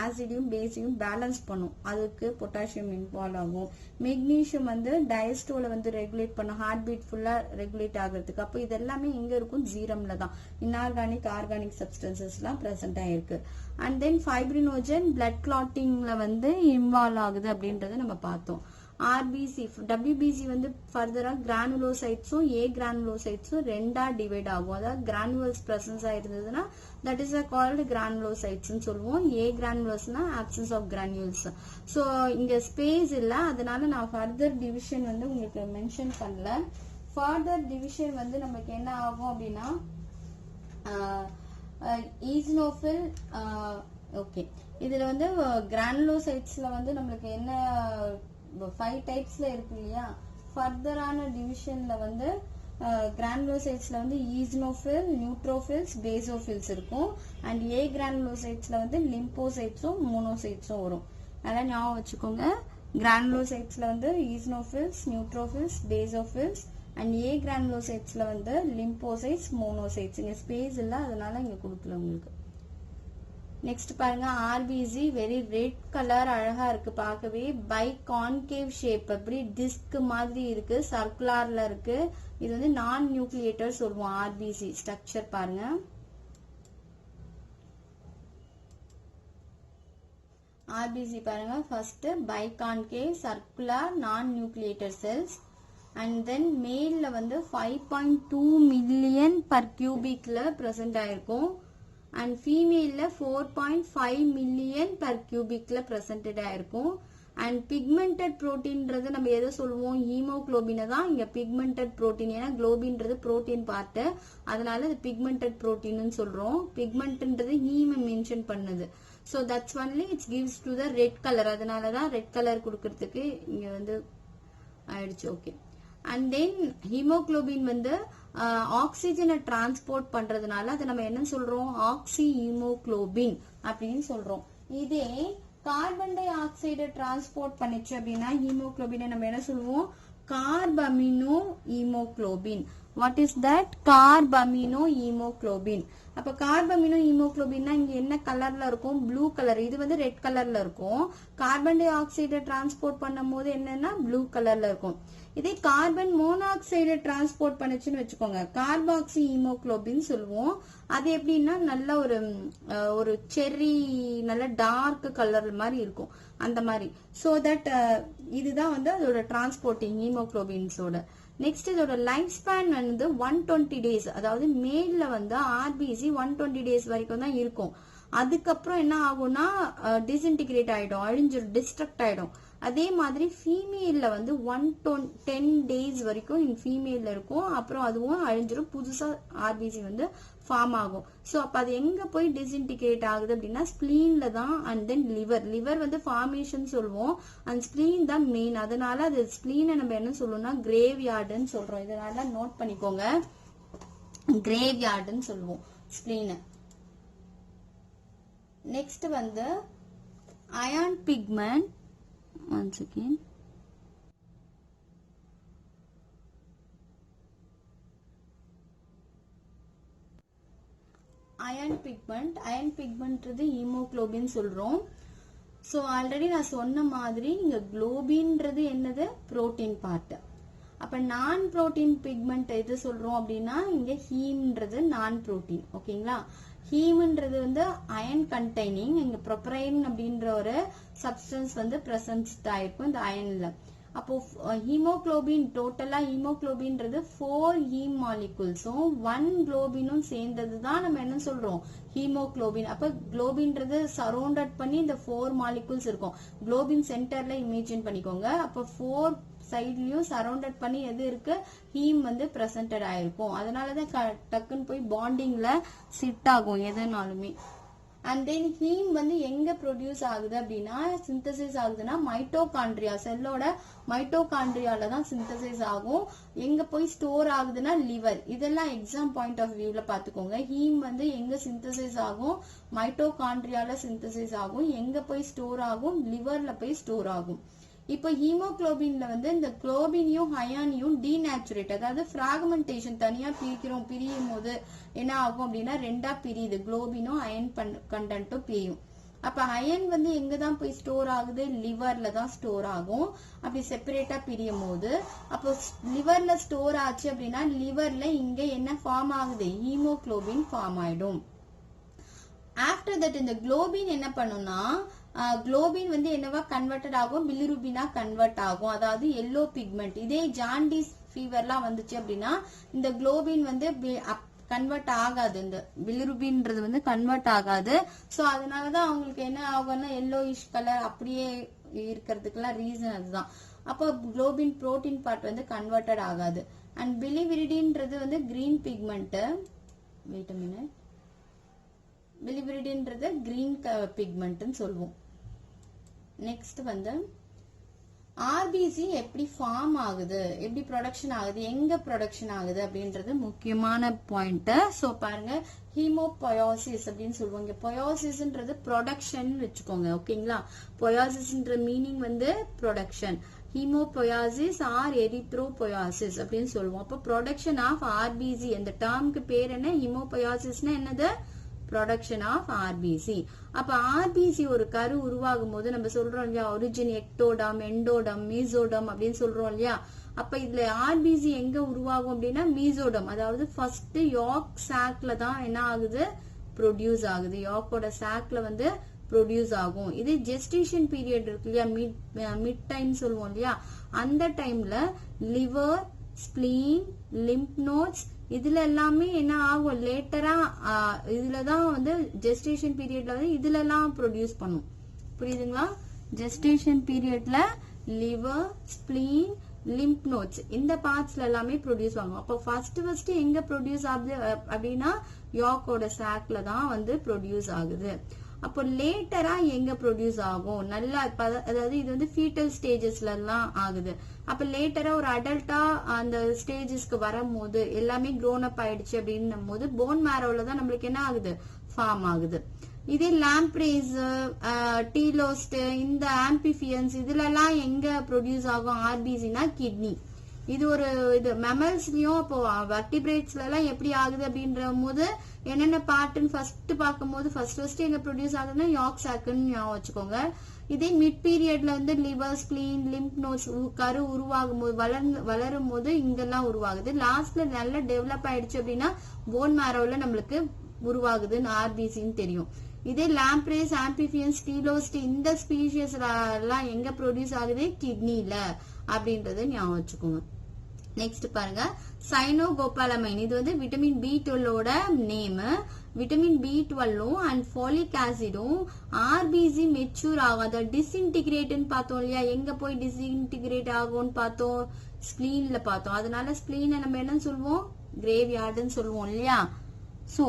ஆசிடையும் பேஸையும் பேலன்ஸ் பண்ணும், அதுக்கு பொட்டாசியம் இன்வால்வ் ஆகும். மெக்னீசியம் வந்து டயஸ்டோல வந்து ரெகுலேட் பண்ணும், ஹார்ட் பீட் ஃபுல்லா ரெகுலேட் ஆகுறதுக்கு. அப்போ இது எல்லாமே எங்க இருக்கும், ஜீரம்ல தான். இன்ஆர்கானிக், ஆர்கானிக் சப்ஸ்டன்சஸ் எல்லாம் பிரசன்ட் ஆயிருக்கு. அண்ட் தென் ஃபைப்ரினோஜன் பிளட் கிளாட்டிங்ல வந்து இன்வால்வ் ஆகுது அப்படின்றத நம்ம பார்த்தோம். ஆர்பிசி, டபிள்யூபிசி வந்து ஃபர்தரா கிரானுலோசைட்ஸும் ஏ கிரானுலோசைட்ஸும் ரெண்டா டிவைட் ஆகும். அதாவது கிரானுவல்ஸ் பிரசன்ஸ் ஆயிருந்ததுன்னா தட் இஸ் கால்டு கிரானுலோசைட்ஸ் சொல்லுவோம். ஏ கிரானுலஸ்னா ஆப்சன்ஸ் ஆஃப் கிரானியூல்ஸ். ஸோ இங்க ஸ்பேஸ் இல்லை, அதனால நான் ஃபர்தர் டிவிஷன் வந்து உங்களுக்கு மென்ஷன் பண்ணல. ஃபர்தர் டிவிஷன் வந்து நமக்கு என்ன ஆகும் அப்படின்னா ஈஸ்னோஃபில், ஓகே, இதுல வந்து கிரானுலோசைட்ஸ்ல வந்து நம்மளுக்கு என்ன 5 டைப்ஸ்ல இருக்கு இல்லையா. ஃபர்தரான டிவிஷன்ல வந்து கிரானுலோசைட்ஸ்ல வந்து ஈஸ்னோஃபில், நியூட்ரோஃபில்ஸ், பேசோஃபில்ஸ் இருக்கும். அண்ட் ஏ கிரானுலோசைட்ஸ்ல வந்து லிம்போசைட்ஸும் மோனோசைட்ஸும் வரும். அதெல்லாம் ஞாபகம் வச்சுக்கோங்க. கிரானுலோசைட்ஸ்ல வந்து ஈஸ்னோஃபில்ஸ், நியூட்ரோஃபில்ஸ், பேசோஃபில்ஸ். அண்ட் ஏ கிரானுலோசைட்ஸ்ல வந்து லிம்போசைட்ஸ், மோனோசைட்ஸ். இங்க ஸ்பேஸ் இல்ல, அதனால இங்க கொடுக்கல உங்களுக்கு. நெக்ஸ்ட் பாருங்க, ஆர்பிசி வெரி ரெட் கலர், அழகா இருக்கு பார்க்கவே. பை கான்கேவ் ஷேப், அப்படி டிஸ்க் மாதிரி இருக்கு, சர்க்குலர்ல இருக்கு. இது வந்து நான் நியூக்ளியேட்டர் சொல்லுவோம். ஆர்பிசி ஸ்ட்ரக்சர் பாருங்க. ஆர்பிசி பாருங்க, ஃபர்ஸ்ட் பை கான்கேவ் சர்க்குலர் நான் நியூக்ளியேட்டர் செல்ஸ். அண்ட் தென் மேல்ல வந்து 5.2 மில்லியன் பர் கியூபிக்ல பிரசன்ட் ஆயிருக்கும். அண்ட் ஃபீமேல்ல 4.5 மில்லியன் பர் கியூபிக்ல பிரசன்டட் ஆயிருக்கும். அண்ட் பிக்மெண்டட் புரோட்டீன்றது நம்ம எதை சொல்லுவோம், ஹீமோகுளோபினை தான் இங்க பிக்மெண்டட் புரோட்டீன். ஏன்னா குளோபின்றது புரோட்டீன் பார்ட், அதனால இது பிக்மெண்டட் புரோட்டீன் சொல்றோம். பிக்மெண்ட்ன்றது ஹீமை மென்ஷன் பண்ணுது. So that's only it's gives to the red colour. அதனாலதான் ரெட் கலர் கொடுக்கறதுக்கு இங்க வந்து ஆயிடுச்சு. ஓகே. அண்ட் தென் ஹீமோகுளோபின் வந்து ஆக்சிஜனை டிரான்ஸ்போர்ட் பண்றதுனால அதை நம்ம என்ன சொல்றோம், ஆக்சி ஹீமோகுளோபின் அப்படின்னு சொல்றோம். இதே கார்பன் டை ஆக்சைடை டிரான்ஸ்போர்ட் பண்ணிச்சு அப்படின்னா ஹீமோகுளோபினை நம்ம என்ன சொல்லுவோம், carbamino haemoglobin. What is that, carbamino haemoglobin. அப்ப கார்பமினோ ஹீமோகுளோபின்னா இங்க என்ன கலர்ல இருக்கும், ப்ளூ கலர். இது வந்து ரெட் கலர்ல இருக்கும். கார்பன் டை ஆக்சைடை டிரான்ஸ்போர்ட் பண்ணும் போது என்னன்னா ப்ளூ கலர்ல இருக்கும். இதே கார்பன் மோனாக்சைடை டிரான்ஸ்போர்ட் பண்ணுச்சுன்னு வச்சுக்கோங்க, கார்பாக்சி ஹீமோகுளோபின் சொல்லுவோம். அது எப்படின்னா நல்ல ஒரு செர்ரி, நல்ல டார்க் கலர் மாதிரி இருக்கும் அந்த மாதிரி. சோ தட் இதுதான் வந்து அதோட டிரான்ஸ்போர்ட்டிங் ஹீமோகுளோபின்ஸோட. நெக்ஸ்ட் இதோட லைஃப் ஸ்பேன் வந்து 120 டேஸ். அதாவது மேல்ல வந்து ஆர்பிசி 120 டேஸ் வரைக்கும் தான் இருக்கும். அதுக்கப்புறம் என்ன ஆகும்னா டிஸ்இன்டிகிரேட் ஆயிடும், அழிஞ்சிடும், டிஸ்ட்ரக்ட் ஆயிடும். அதே மாதிரி ஃபீமேல்ல வந்து 110 டேஸ் வரைக்கும் ஃபீமேல்ல இருக்கும். அப்புறம் அதுவும் அழிஞ்சிடும், புதுசா ஆர்பிசி வந்து ஃபார்ம் ஆகும். ஸோ அப்ப அது எங்க போய் டிஸ்இன்டிகிரேட் ஆகுது அப்படின்னா ஸ்பிளீன்ல தான். அண்ட் தென் லிவர் வந்து ஃபார்மேஷன் சொல்லுவோம். அண்ட் ஸ்பிளீன் தான் மெயின். அதனால அது ஸ்பிளீனை நம்ம என்ன சொல்லுவோம்னா கிரேவ் யார்டுன்னு சொல்றோம். இதனால நோட் பண்ணிக்கோங்க, கிரேவ் யார்டுன்னு சொல்லுவோம் ஸ்பிளீனை. நெக்ஸ்ட் வந்து iron pigment. Once again, iron pigment haemoglobin சொல்றோம். சோ ஆல்ரெடி நான் சொன்ன மாதிரி இங்க குளோபின்றது என்னது, புரோட்டீன் பார்ட். அப்ப நான் புரோட்டீன் பிக்மெண்ட் எது சொல்றோம் அப்படின்னா இங்க ஹீம்ன்றது நான் புரோட்டீன். ஓகேங்களா. ஹீம்ன்றது வந்து அயன் கண்டெய்னிங். இங்க ப்ரோபரைன் அப்படின்ற ஒரு சப்ஸ்டன்ஸ் வந்து பிரசன்ட் ஆயிருக்கும் இந்த அயன்ல. அப்போ ஹீமோகுளோபின், டோட்டலா ஹீமோகுளோபின்றது 4 ஹீம் மாலிகுல்ஸும் 1 குளோபினும் சேர்ந்ததுதான் நம்ம என்ன சொல்றோம், ஹீமோகுளோபின். அப்ப குளோபின்றது சரௌண்டட் பண்ணி இந்த 4 மாலிகுல்ஸ் இருக்கும். குளோபின் சென்டர்ல இமேஜின் பண்ணிக்கோங்க. அப்ப 4 சைட்லயும் சரௌண்டட் பண்ணி எது இருக்கு, ஹீம் வந்து பிரசன்டட் ஆயிருக்கும். அதனாலதான் டக்குன்னு போய் பாண்டிங்ல சிட் ஆகும் எதுனாலுமே. அண்ட் தென் ஹீம் வந்து எங்க ப்ரொடியூஸ் ஆகுது அப்படின்னா, சிந்தசிஸ் ஆகுதுன்னா மைட்டோகாண்ட்ரியா, செல்லோட மைட்டோகாண்ட்ரியால தான் சிந்தசிஸ் ஆகும். எங்க போய் ஸ்டோர் ஆகுதுன்னா லிவர். இதெல்லாம் எக்ஸாம் பாயிண்ட் ஆஃப் வியூல பாத்துக்கோங்க. ஹீம் வந்து எங்க சிந்தசிஸ் ஆகும், மைட்டோகாண்ட்ரியால சிந்தசிஸ் ஆகும். எங்க போய் ஸ்டோர் ஆகும், லிவர்ல போய் ஸ்டோர் ஆகும். இப்ப ஹீமோகுளோபின்ல வந்து இந்த குளோபினையும் அயானையும் டீநேச்சுரேட், அதாவது பிராக்மெண்டேஷன், தனியா பிரியும் போது என்ன ஆகும் அப்படின்னா 2ஆ பிரியுது. குளோபினும் அயன் கண்டென்ட்டும் பிரியும். அப்ப அயன் வந்து எங்கதான் போய் ஸ்டோர் ஆகுது, லிவர்ல தான் ஸ்டோர் ஆகும். அப்படி செப்பரேட்டா பிரியும் போது அப்போ லிவர்ல ஸ்டோர் ஆச்சு அப்படின்னா லிவர்ல இங்க என்ன ஃபார்ம் ஆகுது, ஹீமோகுளோபின் ஃபார்ம் ஆயிடும். ஆஃப்டர் தட் இந்த குளோபின் என்ன பண்ணும்னா, குளோபின் வந்து என்னவா கன்வெர்டட் ஆகும், பிலிருபினா கன்வெர்ட் ஆகும். அதாவது எல்லோ பிக்மெண்ட். இதே ஜாண்டிஸ் ஃபீவர்லாம் வந்துச்சு அப்படின்னா இந்த குளோபின் வந்து கன்வெர்ட் ஆகாது, இந்த பிலிருபின்றது வந்து கன்வெர்ட் ஆகாது. சோ அதனாலதான் அவங்களுக்கு என்ன ஆகும்னா எல்லோயிஷ் கலர் அப்படியே இருக்கிறதுக்கெல்லாம் ரீசன் அதுதான். அப்போ குளோபின் புரோட்டீன் பார்ட் வந்து கன்வெர்டட் ஆகாது. அண்ட் பிலிவிரிடின்றது வந்து green pigment. Wait a minute. பிலிபிரிடின்றது கிரீன் பிக்மெண்ட்னு சொல்லுவோம். நெக்ஸ்ட் வந்து ஆர்பிசி எப்படி ஃபார்ம் ஆகுது, எப்படி ப்ரொடக்ஷன் ஆகுது, எங்க ப்ரொடக்ஷன் ஆகுது அப்படின்றது முக்கியமான பாயிண்ட். சோ பாருங்க, ஹீமோபயாசிஸ் அப்படின்னு சொல்லுவோம். இங்க பயாசிஸ்ன்றது ப்ரொடக்ஷன் வச்சுக்கோங்க, ஓகேங்களா. பயாசிஸ்ன்ற மீனிங் வந்து ப்ரொடக்ஷன். ஹீமோபயாசிஸ் ஆர் எரித்ரோபயாசிஸ் அப்படின்னு சொல்லுவோம். அப்போ ப்ரொடக்ஷன் ஆஃப் ஆர்பிசி, அந்த டேர்முக்கு பேர் என்ன? ஹீமோபயாசிஸ்னா என்னது? Production of RBC. அப்ப ஆர்பிசி ஒரு கரு உருவாகும் போது நம்ம சொல்றோம் இல்லையா, ஒரிஜின், எக்டோடம், எண்டோடம், மீசோடம் அப்படின்னு சொல்றோம் இல்லையா. அப்ப இதுல ஆர்பிசி எங்க உருவாகும் அப்படின்னா மீசோடம், அதாவது ஃபர்ஸ்ட் யாக் சாக்ல தான் என்ன ஆகுது? ப்ரொடியூஸ் ஆகுது. யாக்கோட சாக்ல வந்து ப்ரொடியூஸ் ஆகும். இது ஜெஸ்டேஷன் பீரியட் இருக்கு இல்லையா, மிட் டைம் சொல்லுவோம் இல்லையா, அந்த டைம்ல லிவர், ஸ்பிளீன், லிம்ப் நோட்ஸ் இதுல எல்லாமே என்ன ஆகும்? லேட்டரா இதுலதான் வந்து ஜெஸ்டேஷன் பீரியட்ல வந்து இதுல எல்லாம் ப்ரொடியூஸ் பண்ணும். புரியுதுங்களா? ஜெஸ்டேஷன் பீரியட்ல லிவர், ஸ்பிளீன், லிம்ப் நோட்ஸ் இந்த பார்ட்ஸ்ல எல்லாமே ப்ரொடியூஸ் ஆகும். அப்போ ஃபர்ஸ்ட் எங்க ப்ரொடியூஸ் ஆகுது அப்படின்னா யாக்கோட சாக்ல தான் வந்து ப்ரொடியூஸ் ஆகுது. அப்போ லேட்டரா எங்க ப்ரொடியூஸ் ஆகும்? நல்லா அதாவது இது வந்து ஃபீட்டல் ஸ்டேஜஸ்ல எல்லாம் ஆகுது. அப்ப லேட்டரா ஒரு அடல்ட்டா அந்த ஸ்டேஜஸ்க்கு வரும்போது எல்லாமே க்ரோன் அப் ஆயிடுச்சு அப்படின்னும் போது போன் மேரோல தான் நம்மளுக்கு என்ன ஆகுது? ஃபார்ம் ஆகுது. இதே லாம்ப்ரேஸ், டீலோஸ்ட், இந்த ஆம்பிஃபியன்ஸ் இதுல எல்லாம் எங்க ப்ரொடியூஸ் ஆகும் ஆர்பிசினா? கிட்னி. இது ஒரு இது மெமல்ஸ்லயும் இப்போ வர்டிபிரேட்ஸ்ல எல்லாம் எப்படி ஆகுது அப்படின்ற போது என்னென்ன பார்ட்னு ஃபர்ஸ்ட் பார்க்கும்போது ஃபர்ஸ்ட் எங்க ப்ரொடியூஸ் ஆகுதுன்னா யாக் சாக்குன்னு ஞாபகம் வச்சுக்கோங்க. இதே மிட் பீரியட்ல வந்து லிவர், ஸ்பிளீன், லிம்ப் நோட்ஸ் கரு உருவாகும் போது வளரும் போது இங்கெல்லாம் உருவாகுது. லாஸ்ட்ல நல்லா டெவலப் ஆயிடுச்சு அப்படின்னா போன் மேரோல நம்மளுக்கு உருவாகுதுன்னு ஆர்பிசின்னு தெரியும். இதே லாம்ப்ரேஸ், ஆம்பிஃபியன்ஸ், டீலோஸ்ட் இந்த ஸ்பீஷியஸ் எல்லாம் எங்க ப்ரொடியூஸ் ஆகுது? கிட்னில அப்படின்றத ஞாபகம் வச்சுக்கோங்க. நெக்ஸ்ட் பாருங்க, சைனோகோபாலமைன். இது வந்து vitamin B12 name. Vitamin B12 and folic ஆசிடும் ஆர்பிசி மெச்சூர் ஆகும். அதை டிஸ்இன்டிகிரேட்னு பார்த்தோம் இல்லையா, எங்க போய் டிஸ்இன்டிகிரேட் ஆகும்னு பார்த்தோம்? ஸ்பிளீன்ல பார்த்தோம். அதனால ஸ்பிளீனை நம்ம என்ன சொல்லுவோம்? கிரேவ் யார்டுன்னு சொல்லுவோம் இல்லையா. சோ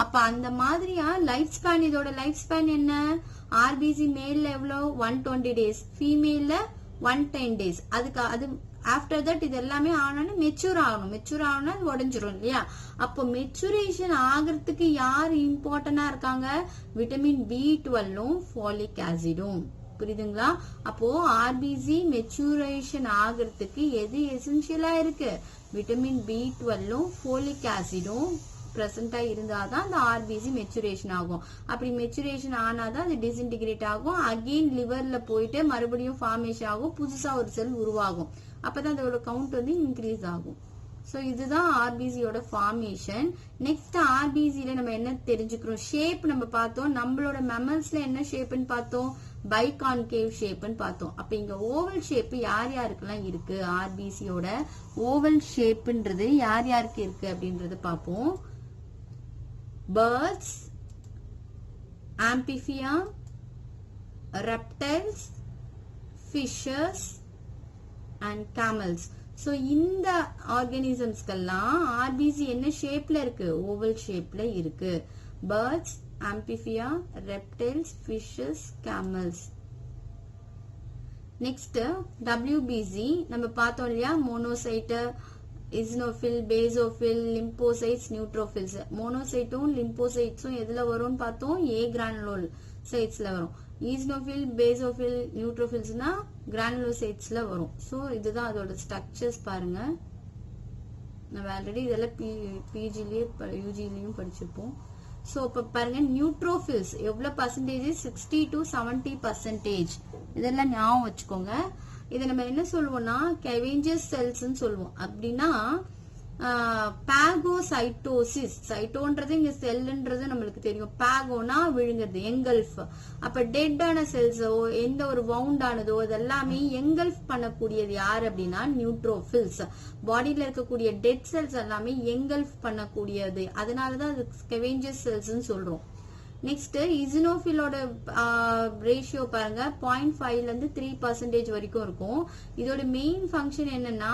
அப்ப அந்த மாதிரியா லைஃப் ஸ்பேன், இதோட லைஃப் ஸ்பேன் என்ன? ஆர்பிசி மேல்ல எவ்வளவு? 120 days, ஃபீமேல்ல 110 days. அதுக்கு அது ஆஃப்டர் தட் இது எல்லாமே ஆனாலும் மெச்சூர் ஆகணும். மெச்சூர் ஆகணும்னா அது உடஞ்சிரும் இல்லையா. அப்போ மெச்சூரேஷன் ஆகிறதுக்கு யார் இம்பார்ட்டன்டா இருக்காங்க? விட்டமின் B12 ஃபாலிக் ஆசிடும். புரியுதுங்களா? அப்போ ஆர்பிசி மெச்சூரேஷன் ஆகிறதுக்கு எது எசென்சியலா இருக்கு? விட்டமின் B12 ஃபாலிக் ஆசிடும் பிரசன்டா இருந்தாதான் அந்த ஆர்பிசி மெச்சுரேஷன் ஆகும். அப்படி மெச்சுரேஷன் ஆனாதான் அது டிஸ்இன்டிகிரேட் ஆகும். அகெயின் லிவர்ல போயிட்டு மறுபடியும் ஃபார்மேஷன் ஆகும், புதுசா ஒரு செல் உருவாகும். அப்பதான் அதோட கவுண்ட் வந்து இன்க்ரீஸ் ஆகும். சோ இதுதான் ஆர்பிசியோட ஃபார்மேஷன். நெக்ஸ்ட் ஆர்பிசில நம்ம என்ன தெரிஞ்சுக்கிறோம்? ஷேப் நம்ம பார்த்தோம். நம்மளோட மெமல்ஸ்ல என்ன ஷேப்னு பார்த்தோம்? பைகான்கேவ் ஷேப்னு பார்த்தோம். அப்ப இங்க ஓவல் ஷேப் யார் யாருக்கெல்லாம் இருக்கு? ஆர்பிசியோட ஓவல் ஷேப்ன்றது யார் யாருக்கு இருக்கு அப்படின்றது பார்ப்போம். Birds, Amphibia, reptiles, fishes and camels. So இந்த ஆர்கானிசம்ஸ்க்கெல்லாம் ஆர்பிசி என்ன ஷேப்ல இருக்கு? ஓவல் ஷேப்ல இருக்கு. Birds, Amphibia, reptiles, fishes, camels. Next WBC நம்ம பார்த்தோம் இல்லையா, மோனோசைட், இஸ்னோஃபில், பேசோஃபில், லிம்போசைட்ஸ், நியூட்ரோஃபில்ஸ். மோனோசைட்டும் லிம்போசைட்ஸும் எதுல வரும்னு பார்த்தோம்? ஏ கிரானுலோல் சைட்ஸ்ல வரும். ஈஸ்னோஃபில், பேசோஃபில், நியூட்ரோஃபில்ஸ்னா கிரானுலோசைட்ஸ்ல வரும். சோ இதுதான் அதோட ஸ்ட்ரக்சர்ஸ். பாருங்க, நம்ம ஆல்ரெடி இதெல்லாம் பிஜிலயே யூஜிலயும் படிச்சிருப்போம். சோ இப்ப பாருங்க, நியூட்ரோஃபில்ஸ் எவ்வளவு பர்சன்டேஜ்? 60 to 70%. இதெல்லாம் ஞாபகம் வச்சுக்கோங்க. இதை நம்ம என்ன சொல்லுவோம்னா கெவேஞ்சஸ் செல்ஸ் சொல்லுவோம். அப்படின்னா பாகோசைட்டோசிஸ், சைட்டோன்றது இங்க செல்ன்றது நம்மளுக்கு தெரியும். பாகோனா விழுங்குறது, எங்கல்ஃப். அப்ப டெட்டான செல்ஸோ எந்த ஒரு வவுண்ட் ஆனதோ அதெல்லாமே எங்கல்ஃப் பண்ணக்கூடியது யார் அப்படின்னா நியூட்ரோஃபில்ஸ். பாடியில இருக்கக்கூடிய டெட் செல்ஸ் எல்லாமே எங்கல்ஃப் பண்ணக்கூடியது. அதனாலதான் அது ஸ்கெவேஞ்சஸ் செல்ஸ் சொல்றோம். நெக்ஸ்ட் இசினோஃபிலோட ரேஷியோ பாருங்க 0.5ல இருந்து 3% வரைக்கும் இருக்கும். இதோட மெயின் ஃபங்க்ஷன் என்னன்னா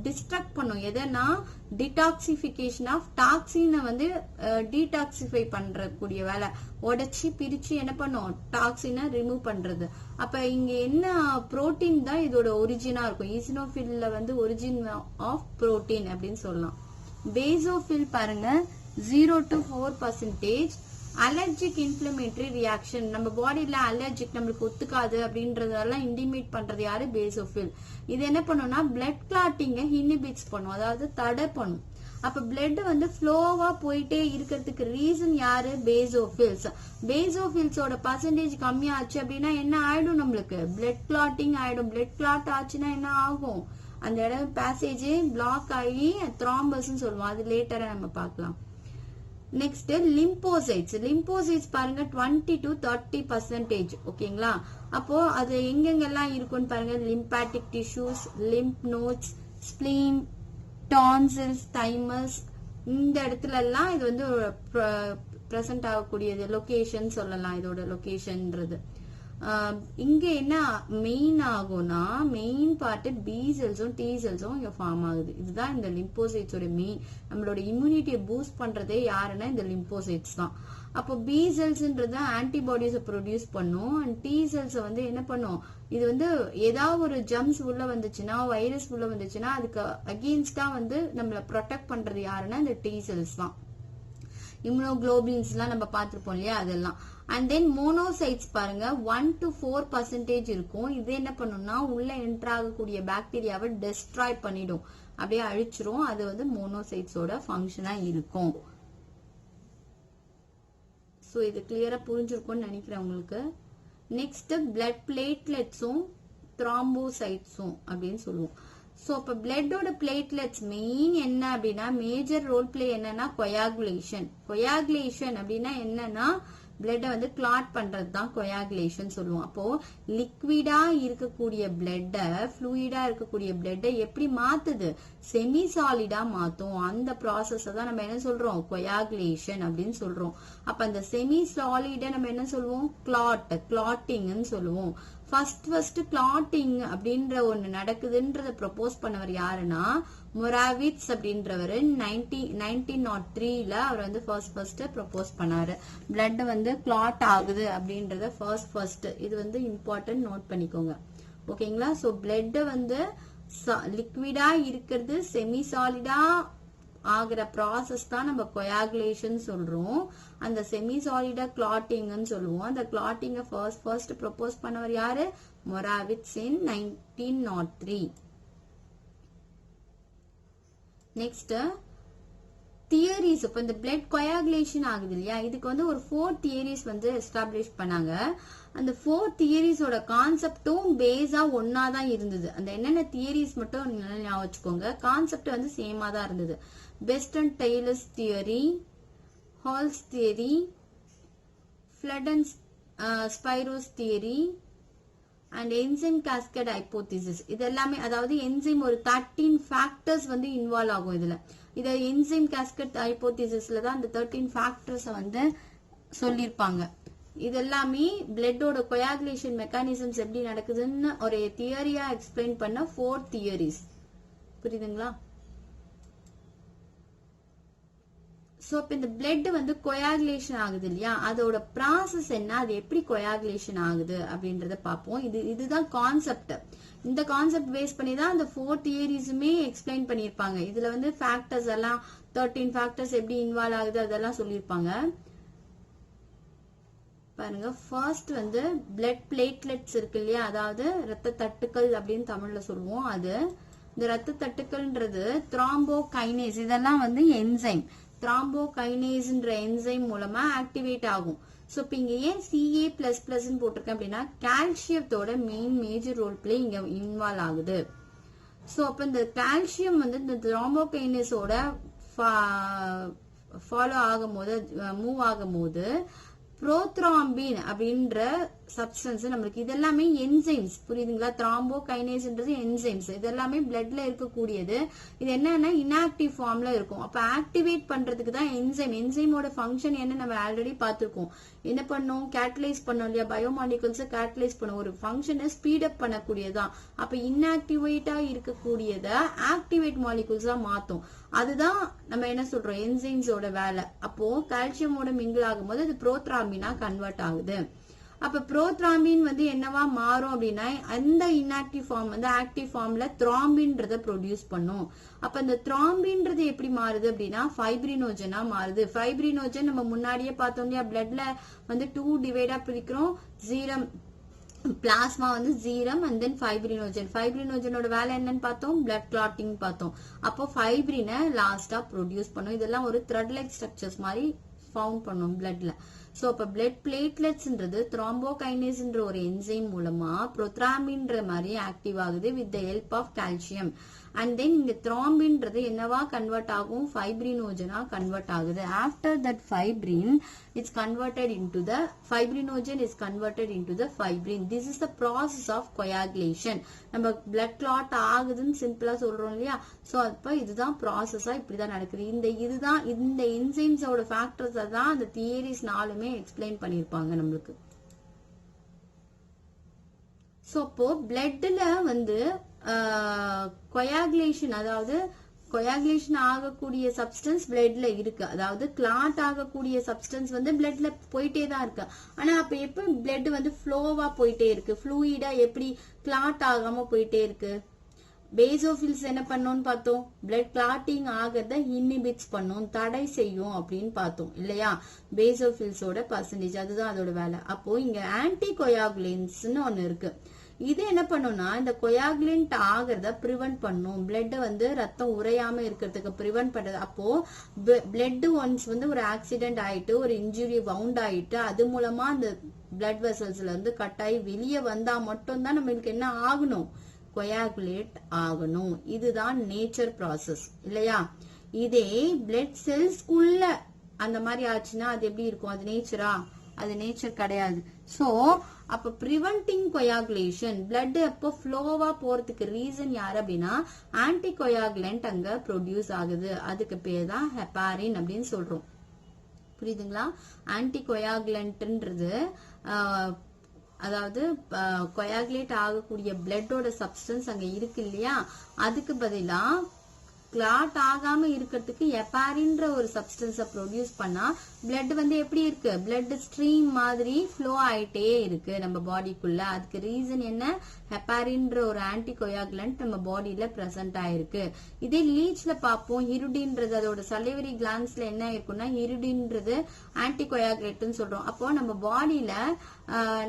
டிஸ்ட்ரக்ட் பண்ணும். எதனா டிடாக்சிபிகேஷன் ஆஃப் டாக்ஸினை வந்து டீடாக்சிஃபை பண்றக்கூடிய வேலை, உடைச்சி பிரிச்சு என்ன பண்ணும், டாக்ஸினை ரிமூவ் பண்றது. அப்ப இங்க என்ன புரோட்டீன் தான் இதோட ஒரிஜினா இருக்கும். ஈசினோஃபில்ல வந்து ஒரிஜின் ஆஃப் புரோட்டீன் அப்படின்னு சொல்லலாம். பேசோஃபில் பாருங்க 0 to 4%. அலர்ஜிக் இன்ஃப்ளமேட்டரி ரியாக்ஷன், நம்ம பாடியில அலர்ஜிக் நம்மளுக்கு ஒத்துக்காது அப்படின்றதெல்லாம் இன்டிமேட் பண்றது யாரு, பேசோஃபில். இது என்ன பண்ணும்னா பிளட் கிளாட்டிங்க இன்ஹிபிட்ஸ் பண்ணும், அதாவது தடை பண்ணும். அப்ப பிளட் வந்து ஃப்ளோவா போயிட்டே இருக்கிறதுக்கு ரீசன் யாரு, பேசோஃபில்ஸ். பேசோஃபில்ஸோட பர்சன்டேஜ் கம்மியாச்சு அப்படின்னா என்ன ஆயிடும், நம்மளுக்கு பிளட் கிளாட்டிங் ஆயிடும். பிளட் கிளாட் ஆச்சுன்னா என்ன ஆகும், அந்த இடம் பேசேஜ் பிளாக் ஆகி த்ராம்பஸ் சொல்லுவோம். அது லேட்டரா நம்ம பார்க்கலாம். Next lymphocytes. லிம்போசைட்ஸ் பாருங்க 20 to 30%. ஓகேங்களா? அப்போ அது எங்கெங்கெல்லாம் இருக்கும்னு பாருங்க. Lymphatic tissues, lymph nodes, spleen, tonsils, thymus, இந்த இடத்துல எல்லாம் இது வந்து பிரசன்ட் ஆகக்கூடியது. லொகேஷன் சொல்லலாம் இதோட லொகேஷன்ன்றது. இங்க என்ன மெயின் ஆகும்னா மெயின் பார்ட் பி செல்ஸும் டி செல்ஸும் இங்க ஃபார்ம் ஆகுது. இதுதான் இந்த லிம்போசைட்ஸோட மெயின். நம்மளோட இம்யூனிட்டியை பூஸ்ட் பண்றதே யாருன்னா இந்த லிம்போசைட்ஸ் தான். அப்போ பி செல்ஸ்ன்றது ஆன்டிபாடிஸை ப்ரொடியூஸ் பண்ணும். அண்ட் டி செல்ஸ் வந்து என்ன பண்ணும், இது வந்து ஏதாவது ஒரு ஜம்ஸ் உள்ள வந்துச்சுன்னா, வைரஸ் உள்ள வந்துச்சுன்னா அதுக்கு அகெயின்ஸ்டா வந்து நம்மள ப்ரொடெக்ட் பண்றது யாருன்னா இந்த டி செல்ஸ் தான். இம்யூனோகுளோபின்ஸ் எல்லாம் நம்ம பார்த்திருப்போம் இல்லையா, அதெல்லாம். அண்ட் தென் மோனோசைட்ஸ் பாருங்க 1 to 4% இருக்கும். இது என்ன பண்ணும்னா உள்ள என்டர் ஆகக்கூடிய பாக்டீரியாவை டெஸ்ட்ராய் பண்ணிடும், அப்படியே அழிச்சிரும். அது வந்து மோனோசைட்ஸோட ஃபங்க்ஷனா இருக்கும். சோ இது கிளியரா புரிஞ்சிருக்கும்னு நினைக்கிறேன் உங்களுக்கு. நெக்ஸ்ட் பிளட் பிளேட்லெட்ஸும் த்ராம்போசைட்ஸும் அப்படின்னு சொல்லுவோம். சோ இப்ப பிளட்டோட பிளேட்லெட்ஸ் மெயின் என்ன அப்படின்னா மேஜர் ரோல் பிளே என்னன்னா கொயாகுலேஷன். கொயாகுலேஷன் அப்படின்னா என்னன்னா பிளட்டை வந்து கிளாட் பண்றது தான் கொயாகுலேஷன் சொல்லுவோம். அப்போ லிக்விடா இருக்கக்கூடிய பிளட்டை ஃப்ளூயிடா இருக்கக்கூடிய பிளட்டை எப்படி மாத்துது, செமி சாலிடா மாத்தும். அந்த ப்ராசஸ் தான் நம்ம என்ன சொல்றோம், கொயாகுலேஷன் அப்படின்னு சொல்றோம். அப்ப அந்த செமி சாலிட நம்ம என்ன சொல்லுவோம், கிளாட்டிங்னு சொல்லுவோம். ஃபர்ஸ்ட் கிளாட்டிங் அப்படின்ற ஒண்ணு நடக்குதுன்றத ப்ரொபோஸ் பண்ணவர் யாருன்னா மொராவிட்ஸ் அப்படின்றவர் 1903ல அவர் வந்து ஃபர்ஸ்ட் ப்ரொபோஸ் பண்ணாரு. பிளட் வந்து கிளாட் ஆகுது அப்படின்றத ஃபர்ஸ்ட் இது வந்து இம்பார்ட்டன்ட் நோட் பண்ணிக்கோங்க. ஓகேங்களா? சோ பிளட் வந்து லிக்விடா இருக்கிறது செமி சாலிடா ஆகிற ப்ராசஸ் தான் நம்ம கொயாகுலேஷன் சொல்றோம். அந்த செமி சாலிடா கிளாட்டிங்னு சொல்லுவோம். அந்த கிளாட்டிங்க ஃபர்ஸ்ட் ப்ரொபோஸ் பண்ணவர் யாரு, மொராவிட்ஸ் இன் 1903. Next theories. இப்ப இந்த பிளட் கொயாகுலேஷன் ஆகுது இல்லையா, இதுக்கு வந்து ஒரு 4 தியரிஸ் வந்து எஸ்டாப்ளிஷ் பண்ணாங்க. அந்த 4 தியரிஸோட கான்செப்டும் பேஸா ஒன்னா தான் இருந்தது. அந்த என்னென்ன தியரிஸ் மட்டும் ஞாபகம் வச்சுக்கோங்க. கான்செப்ட் வந்து சேமா தான் இருந்தது. Best and Taylor's theory, Hall's theory, Flood and Spiro's theory and enzyme cascade hypothesis. இது எல்லாமே அதாவது என்சைம் ஒரு 13 ஃபேக்டர்ஸ் வந்து இன்வால்வ் ஆகும் இதுல. இத என்சைம் காஸ்கேட் ஹைபோதிசிஸ்ல தான் அந்த 13 ஃபேக்டர்ஸ் வந்து சொல்லிருப்பாங்க. இது எல்லாமே பிளட்டோட கொயாகுலேஷன் மெக்கானிசம்ஸ் எப்படி நடக்குதுன்னு ஒரு தியரியா எக்ஸ்பிளைன் பண்ண 4 தியரிஸ். புரியுதுங்களா? சோ இப்ப இந்த பிளட் வந்து கொயாகுலேஷன் ஆகுது இல்லையா, அதோட ப்ராசஸ் என்ன, அது எப்படி கொயாகுலேஷன் ஆகுது அப்படின்றத பார்ப்போம். இதுதான் கான்செப்ட். இந்த கான்செப்ட் பேஸ் பண்ணி தான் அந்த 4 தியரிஸுமே எக்ஸ்பிளைன் பண்ணிருப்பாங்க. இதுல வந்து ஃபேக்டர்ஸ் எல்லாம் 13 ஃபேக்டர்ஸ் எப்படி இன்வால்வ் ஆகுது அதெல்லாம் சொல்லிருப்பாங்க. பாருங்க, ஃபர்ஸ்ட் வந்து பிளட் பிளேட்லெட்ஸ் இருக்கு இல்லையா, அதாவது ரத்த தட்டுக்கள் அப்படின்னு தமிழ்ல சொல்லுவோம். அது இந்த ரத்த தட்டுக்கள்ன்றது த்ராம்போகைனேஸ், இதெல்லாம் வந்து என்சைம். த்ராம்போகைனேஸ்ன்ற என்சைம் மூலமா ஆக்டிவேட் ஆகும். சோ இப்ப இங்க ஏன் Ca++ போட்டிருக்கேன் அப்படின்னா கால்சியத்தோட மேஜர் ரோல் பிளே இங்க இன்வால்வ் ஆகுது. சோ அப்ப இந்த கால்சியம் வந்து இந்த த்ராம்போகைனேஸோட ஃபாலோ ஆகும் போது மூவ் ஆகும் போது புரோத்ராம்பின் அப்படின்ற சப்ஸ்டன்ஸ் நம்மளுக்கு இதெல்லாமே என்சைம்ஸ், புரியுதுங்களா? த்ராம்போகைனேஸ்ன்றது என்சைம்ஸ், இதெல்லாமே பிளட்ல இருக்கக்கூடியது. இது என்னன்னா இன்ஆக்டிவ் ஃபார்ம்ல இருக்கும். அப்ப ஆக்டிவேட் பண்றதுக்கு தான் என்சைமோட ஃபங்க்ஷன் என்ன நம்ம ஆல்ரெடி பார்த்திருக்கோம். என்ன பண்ணும்? கேட்டலைஸ் பண்ணோம் இல்லையா? பயோமாலிகுல்ஸ் கேட்டலைஸ் பண்ணும், ஒரு ஃபங்க்ஷனை ஸ்பீட் அப் பண்ணக்கூடியதான். அப்ப இன்ஆக்டிவேட்டா இருக்கக்கூடியத ஆக்டிவேட் மாலிகுல்ஸா மாத்தும். அதுதான் நம்ம என்ன சொல்றோம், என்சைம்ஸோட வேலை. அப்போ கால்சியமோட மிங்கிள் ஆகும்போது அது புரோத்ராம்பினா கன்வெர்ட் ஆகுது. அப்ப புரோத்ராம்பின் வந்து என்னவா மாறும் அப்படின்னா அந்த இன்ஆக்டிவ் ஃபார்ம் வந்து ஆக்டிவ் ஃபார்ம்ல த்ராம்பின்றத ப்ரொடியூஸ் பண்ணும். அப்ப இந்த த்ராம்பின்றது எப்படி மாறுது அப்படின்னா ஃபைப்ரினோஜனா மாறுது. ஃபைப்ரினோஜன் நம்ம முன்னாடியே பார்த்தோம் இல்லையா? பிளட்ல வந்து 2 டிவைடா பிரிக்கிறோம். சீரம் பிளாஸ்மா வந்து சீரம் அண்ட் தென் ஃபைப்ரினோஜன். ஃபைப்ரினோஜனோட வேலை என்னன்னு பார்த்தோம், பிளட் கிளாட்டிங் பார்த்தோம். அப்போ ஃபைப்ரினை லாஸ்டா ப்ரொடியூஸ் பண்ணும். இதெல்லாம் ஒரு த்ரெட் லைக் ஸ்ட்ரக்சர்ஸ் மாதிரி ஃபவுண்ட் பண்ணும் பிளட்ல. சோ அப்ப பிளட் பிளேட்லெட்ஸ்ன்றது த்ராம்போகைனேஸ்ன்ற ஒரு என்சைம் மூலமா புரோத்ராம்பின்ற மாதிரி ஆக்டிவ் ஆகுது with the help of calcium. And then இந்த த்ராம்பின்றது என்னவா கன்வெர்ட் ஆகும், ஃபைப்ரினோஜனா கன்வெர்ட் ஆகுது. After that fibrin it's converted into the fibrinogen is converted into the fibrin. This is the process of coagulation. நம்ம பிளட் கிளாட் ஆகுதுன்னு சிம்பிளா சொல்றோம் இல்லையா? சோ அப்ப இதுதான் ப்ராசஸா இப்படிதான் நடக்குது. இந்த என்சைம்ஸோட ஃபேக்டர்ஸ் தான் அந்த தியரிஸ் நாலுமே எக்ஸ்பிளைன் பண்ணிருப்பாங்க நம்மளுக்கு. சோ அப்போ பிளட்ல வந்து கொயாகுலேஷன், அதாவது கொயாகுலேஷன் ஆகக்கூடிய சப்ஸ்டன்ஸ் பிளட்ல இருக்கு. அதாவது கிளாட் ஆகக்கூடிய சப்ஸ்டன்ஸ் வந்து பிளட்ல போயிட்டே தான் இருக்கு. ஆனா அப்ப எப்ப பிளட் வந்து ஃப்ளோவா போயிட்டே இருக்கு, ஃப்ளூயிடா எப்படி கிளாட் ஆகாம போயிட்டே இருக்கு? பேசோஃபில்ஸ் என்ன பண்ணும்னு பார்த்தோம், பிளட் கிளாட்டிங் ஆகிறத இன்ஹிபிட்ஸ் பண்ணும், தடை செய்யும் அப்படின்னு பார்த்தோம் இல்லையா? பேசோஃபில்ஸோட பர்சன்டேஜ் அதுதான் அதோட வேலை. அப்போ இங்க ஆன்டி கொயாகுலேன்ட்ஸ்னு ஒன்னு இருக்கு. இது என்ன பண்ணும்னா இந்த கொயாகுலேண்ட் ஆகிறத ப்ரிவென்ட் பண்ணும், பிளட் வந்து ரத்தம் உறையாம இருக்கிறதுக்கு ப்ரிவென்ட் பண்றது. அப்போ பிளட் ஒன்ஸ் வந்து ஒரு ஆக்சிடென்ட் ஆயிட்டு ஒரு இன்ஜுரி வவுண்ட் ஆயிட்டு அது மூலமா அந்த பிளட் வெசல்ஸ்ல இருந்து கட்டாயி வெளியே வந்தா மட்டும்தான் நம்மளுக்கு என்ன ஆகணும், கொயாகுலேட் ஆகணும். இதுதான் நேச்சர் ப்ராசஸ் இல்லையா? இதே பிளட் செல்ஸ்குள்ள அந்த மாதிரி ஆச்சுன்னா அது எப்படி இருக்கும், அது நேச்சரா? அது நேச்சர் கிடையாது. சோ அப்ப பிரிவென்டிங் கொயாகுலேஷன், பிளட் அப்போ ஃப்ளோவா போறதுக்கு ரீசன் யாரு அப்படின்னா ஆன்டி கொயாகுலண்ட் அங்க ப்ரொடியூஸ் ஆகுது. அதுக்கு பேர் தான் ஹெப்பாரின் அப்படின்னு சொல்றோம். புரியுதுங்களா? ஆன்டி கொயாகுலண்ட்ன்றது அதாவது கொயாகுலேட் ஆகக்கூடிய பிளட்டோட சப்ஸ்டன்ஸ் அங்க இருக்கு இல்லையா? அதுக்கு பதிலா கிளாட் ஆகாம இருக்கிறதுக்கு ஹெப்பாரின்ற ஒரு சப்ஸ்டன்ஸ ப்ரொடியூஸ் பண்ணா பிளட் வந்து எப்படி இருக்கு, பிளட் ஸ்ட்ரீம் மாதிரி ஃப்ளோ ஆயிட்டே இருக்கு நம்ம பாடிக்குள்ள. அதுக்கு ரீசன் என்ன, ஹெப்பாரின்ற ஒரு ஆன்டி கொயாகுலண்ட் நம்ம பாடியில பிரசன்ட் ஆயிருக்கு. இதே லீச்ல பார்ப்போம், ஹிருடின்றது அதோட சலிவரி கிளான்ஸ்ல என்ன இருக்குன்னா ஹிருடின்றது ஆன்டி கொயாகுலேட்னு சொல்றோம். அப்போ நம்ம பாடியில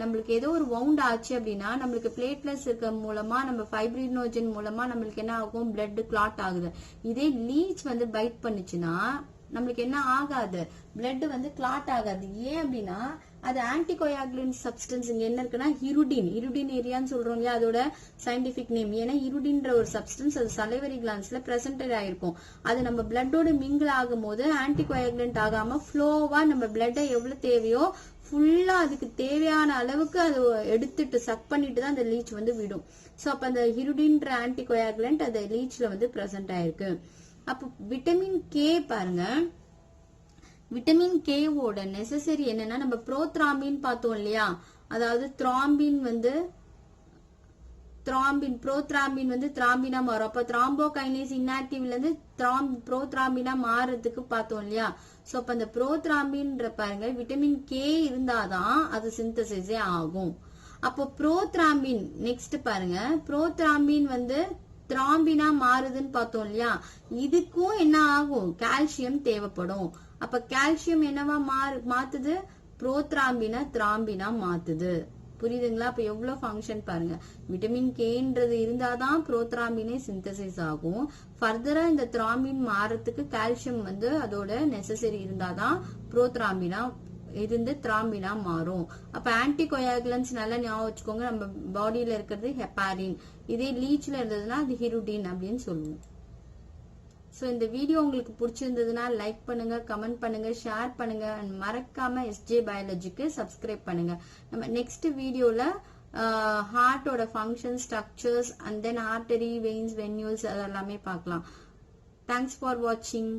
நம்மளுக்கு ஏதோ ஒரு வவுண்ட் ஆச்சு அப்படின்னா நம்மளுக்கு பிளேட்லெட்ஸ் இருக்க மூலமா நம்ம ஃபைப்ரினோஜன் மூலமா நம்மளுக்கு என்ன ஆகும், பிளட் கிளாட் ஆகுது. இதே லீச் வந்து பைட் பண்ணுச்சுன்னா நம்மளுக்கு என்ன ஆகாது, பிளட் வந்து கிளாட் ஆகாது. ஏன் அப்படின்னா அது ஆன்டி கொயாகுலண்ட் சப்ஸ்டன்ஸ் இங்க என்ன இருக்குன்னா ஹிருடின் ஏரியான்னு சொல்றோம் இல்லையா, அதோட சயின்டிபிக் நேம். ஏன்னா ஹிருடின்ற ஒரு சப்ஸ்டன்ஸ் அது சலைவரி கிளான்ஸ்ல பிரசன்டட் ஆயிருக்கும். அது நம்ம பிளட்டோட மிங்கிள் ஆகும் போது ஆன்டி கொயாகுலண்ட் ஆகாம ஃப்ளோவா நம்ம பிளட்டை எவ்வளவு தேவையோ ஃபுல்லா அதுக்கு தேவையான அளவுக்கு அது எடுத்துட்டு சக் பண்ணிட்டு தான் அந்த லீச் வந்து விடும். சோ அப்ப அந்த ஹிருடின்ற ஆன்டி கொயாகுலண்ட் அந்த லீச்ல வந்து பிரசன்ட் ஆயிருக்கு. அப்போ விட்டமின் கே பாருங்க, விட்டமின் கேவோட நெசசரி என்னன்னா நம்ம புரோத்ராம்பின் பார்த்தோம் இல்லையா, அதாவது த்ராம்பின் வந்து புரோத்ராம்பின் வந்து திராம்பினா மாறும். அப்ப த்ராம்போகைனேஸ் இன்ஆக்டிவ்ல இருந்து புரோத்ராம்பினா மாறதுக்கு பார்த்தோம் இல்லையா. சோ அப்ப அந்த புரோத்ராம்பின்ற பாருங்க விட்டமின் கே இருந்தாதான் அது சிந்தசிஸே ஆகும். அப்போ புரோத்ராம்பின் நெக்ஸ்ட் பாருங்க, புரோத்ராம்பின் வந்து திராம்பினா மாறுதுன்னு பார்த்தோம் இல்லையா, இதுக்கும் என்ன ஆகும், கால்சியம் தேவைப்படும். அப்ப கால்சியம் என்னவா மாத்துது, புரோத்ராம்பினா திராம்பினா மாத்துது. புரியுதுங்களா? அப்ப எவ்வளவு ஃபங்க்ஷன் பாருங்க. விட்டமின் கேன்றது இருந்தாதான் புரோத்ராம்பினே சிந்தசிஸ் ஆகும். ஃபர்தரா இந்த திராம்பின் மாறத்துக்கு கால்சியம் வந்து அதோட நெசசரி இருந்தாதான் புரோத்ராம்பினா இருந்து திராம்பினா மாறும். அப்ப ஆன்டி கொயாகுலன்ஸ் நல்லா ஞாபகம் வச்சுக்கோங்க, நம்ம பாடியில இருக்கிறது ஹெப்பாரின். இதே லீச்ல இருந்ததுன்னா அது ஹிருடின் அப்படின்னு சொல்லுவோம். ஸோ இந்த வீடியோ உங்களுக்கு பிடிச்சிருந்ததுன்னா லைக் பண்ணுங்க, கமெண்ட் பண்ணுங்க, ஷேர் பண்ணுங்க அண்ட் மறக்காம எஸ்ஜே பயாலஜிக்கு சப்ஸ்கிரைப் பண்ணுங்க. நம்ம நெக்ஸ்ட் வீடியோல ஹார்ட்டோட function, structures and then artery, veins, venules அதெல்லாமே பார்க்கலாம். தேங்க்ஸ் ஃபார் வாட்சிங்.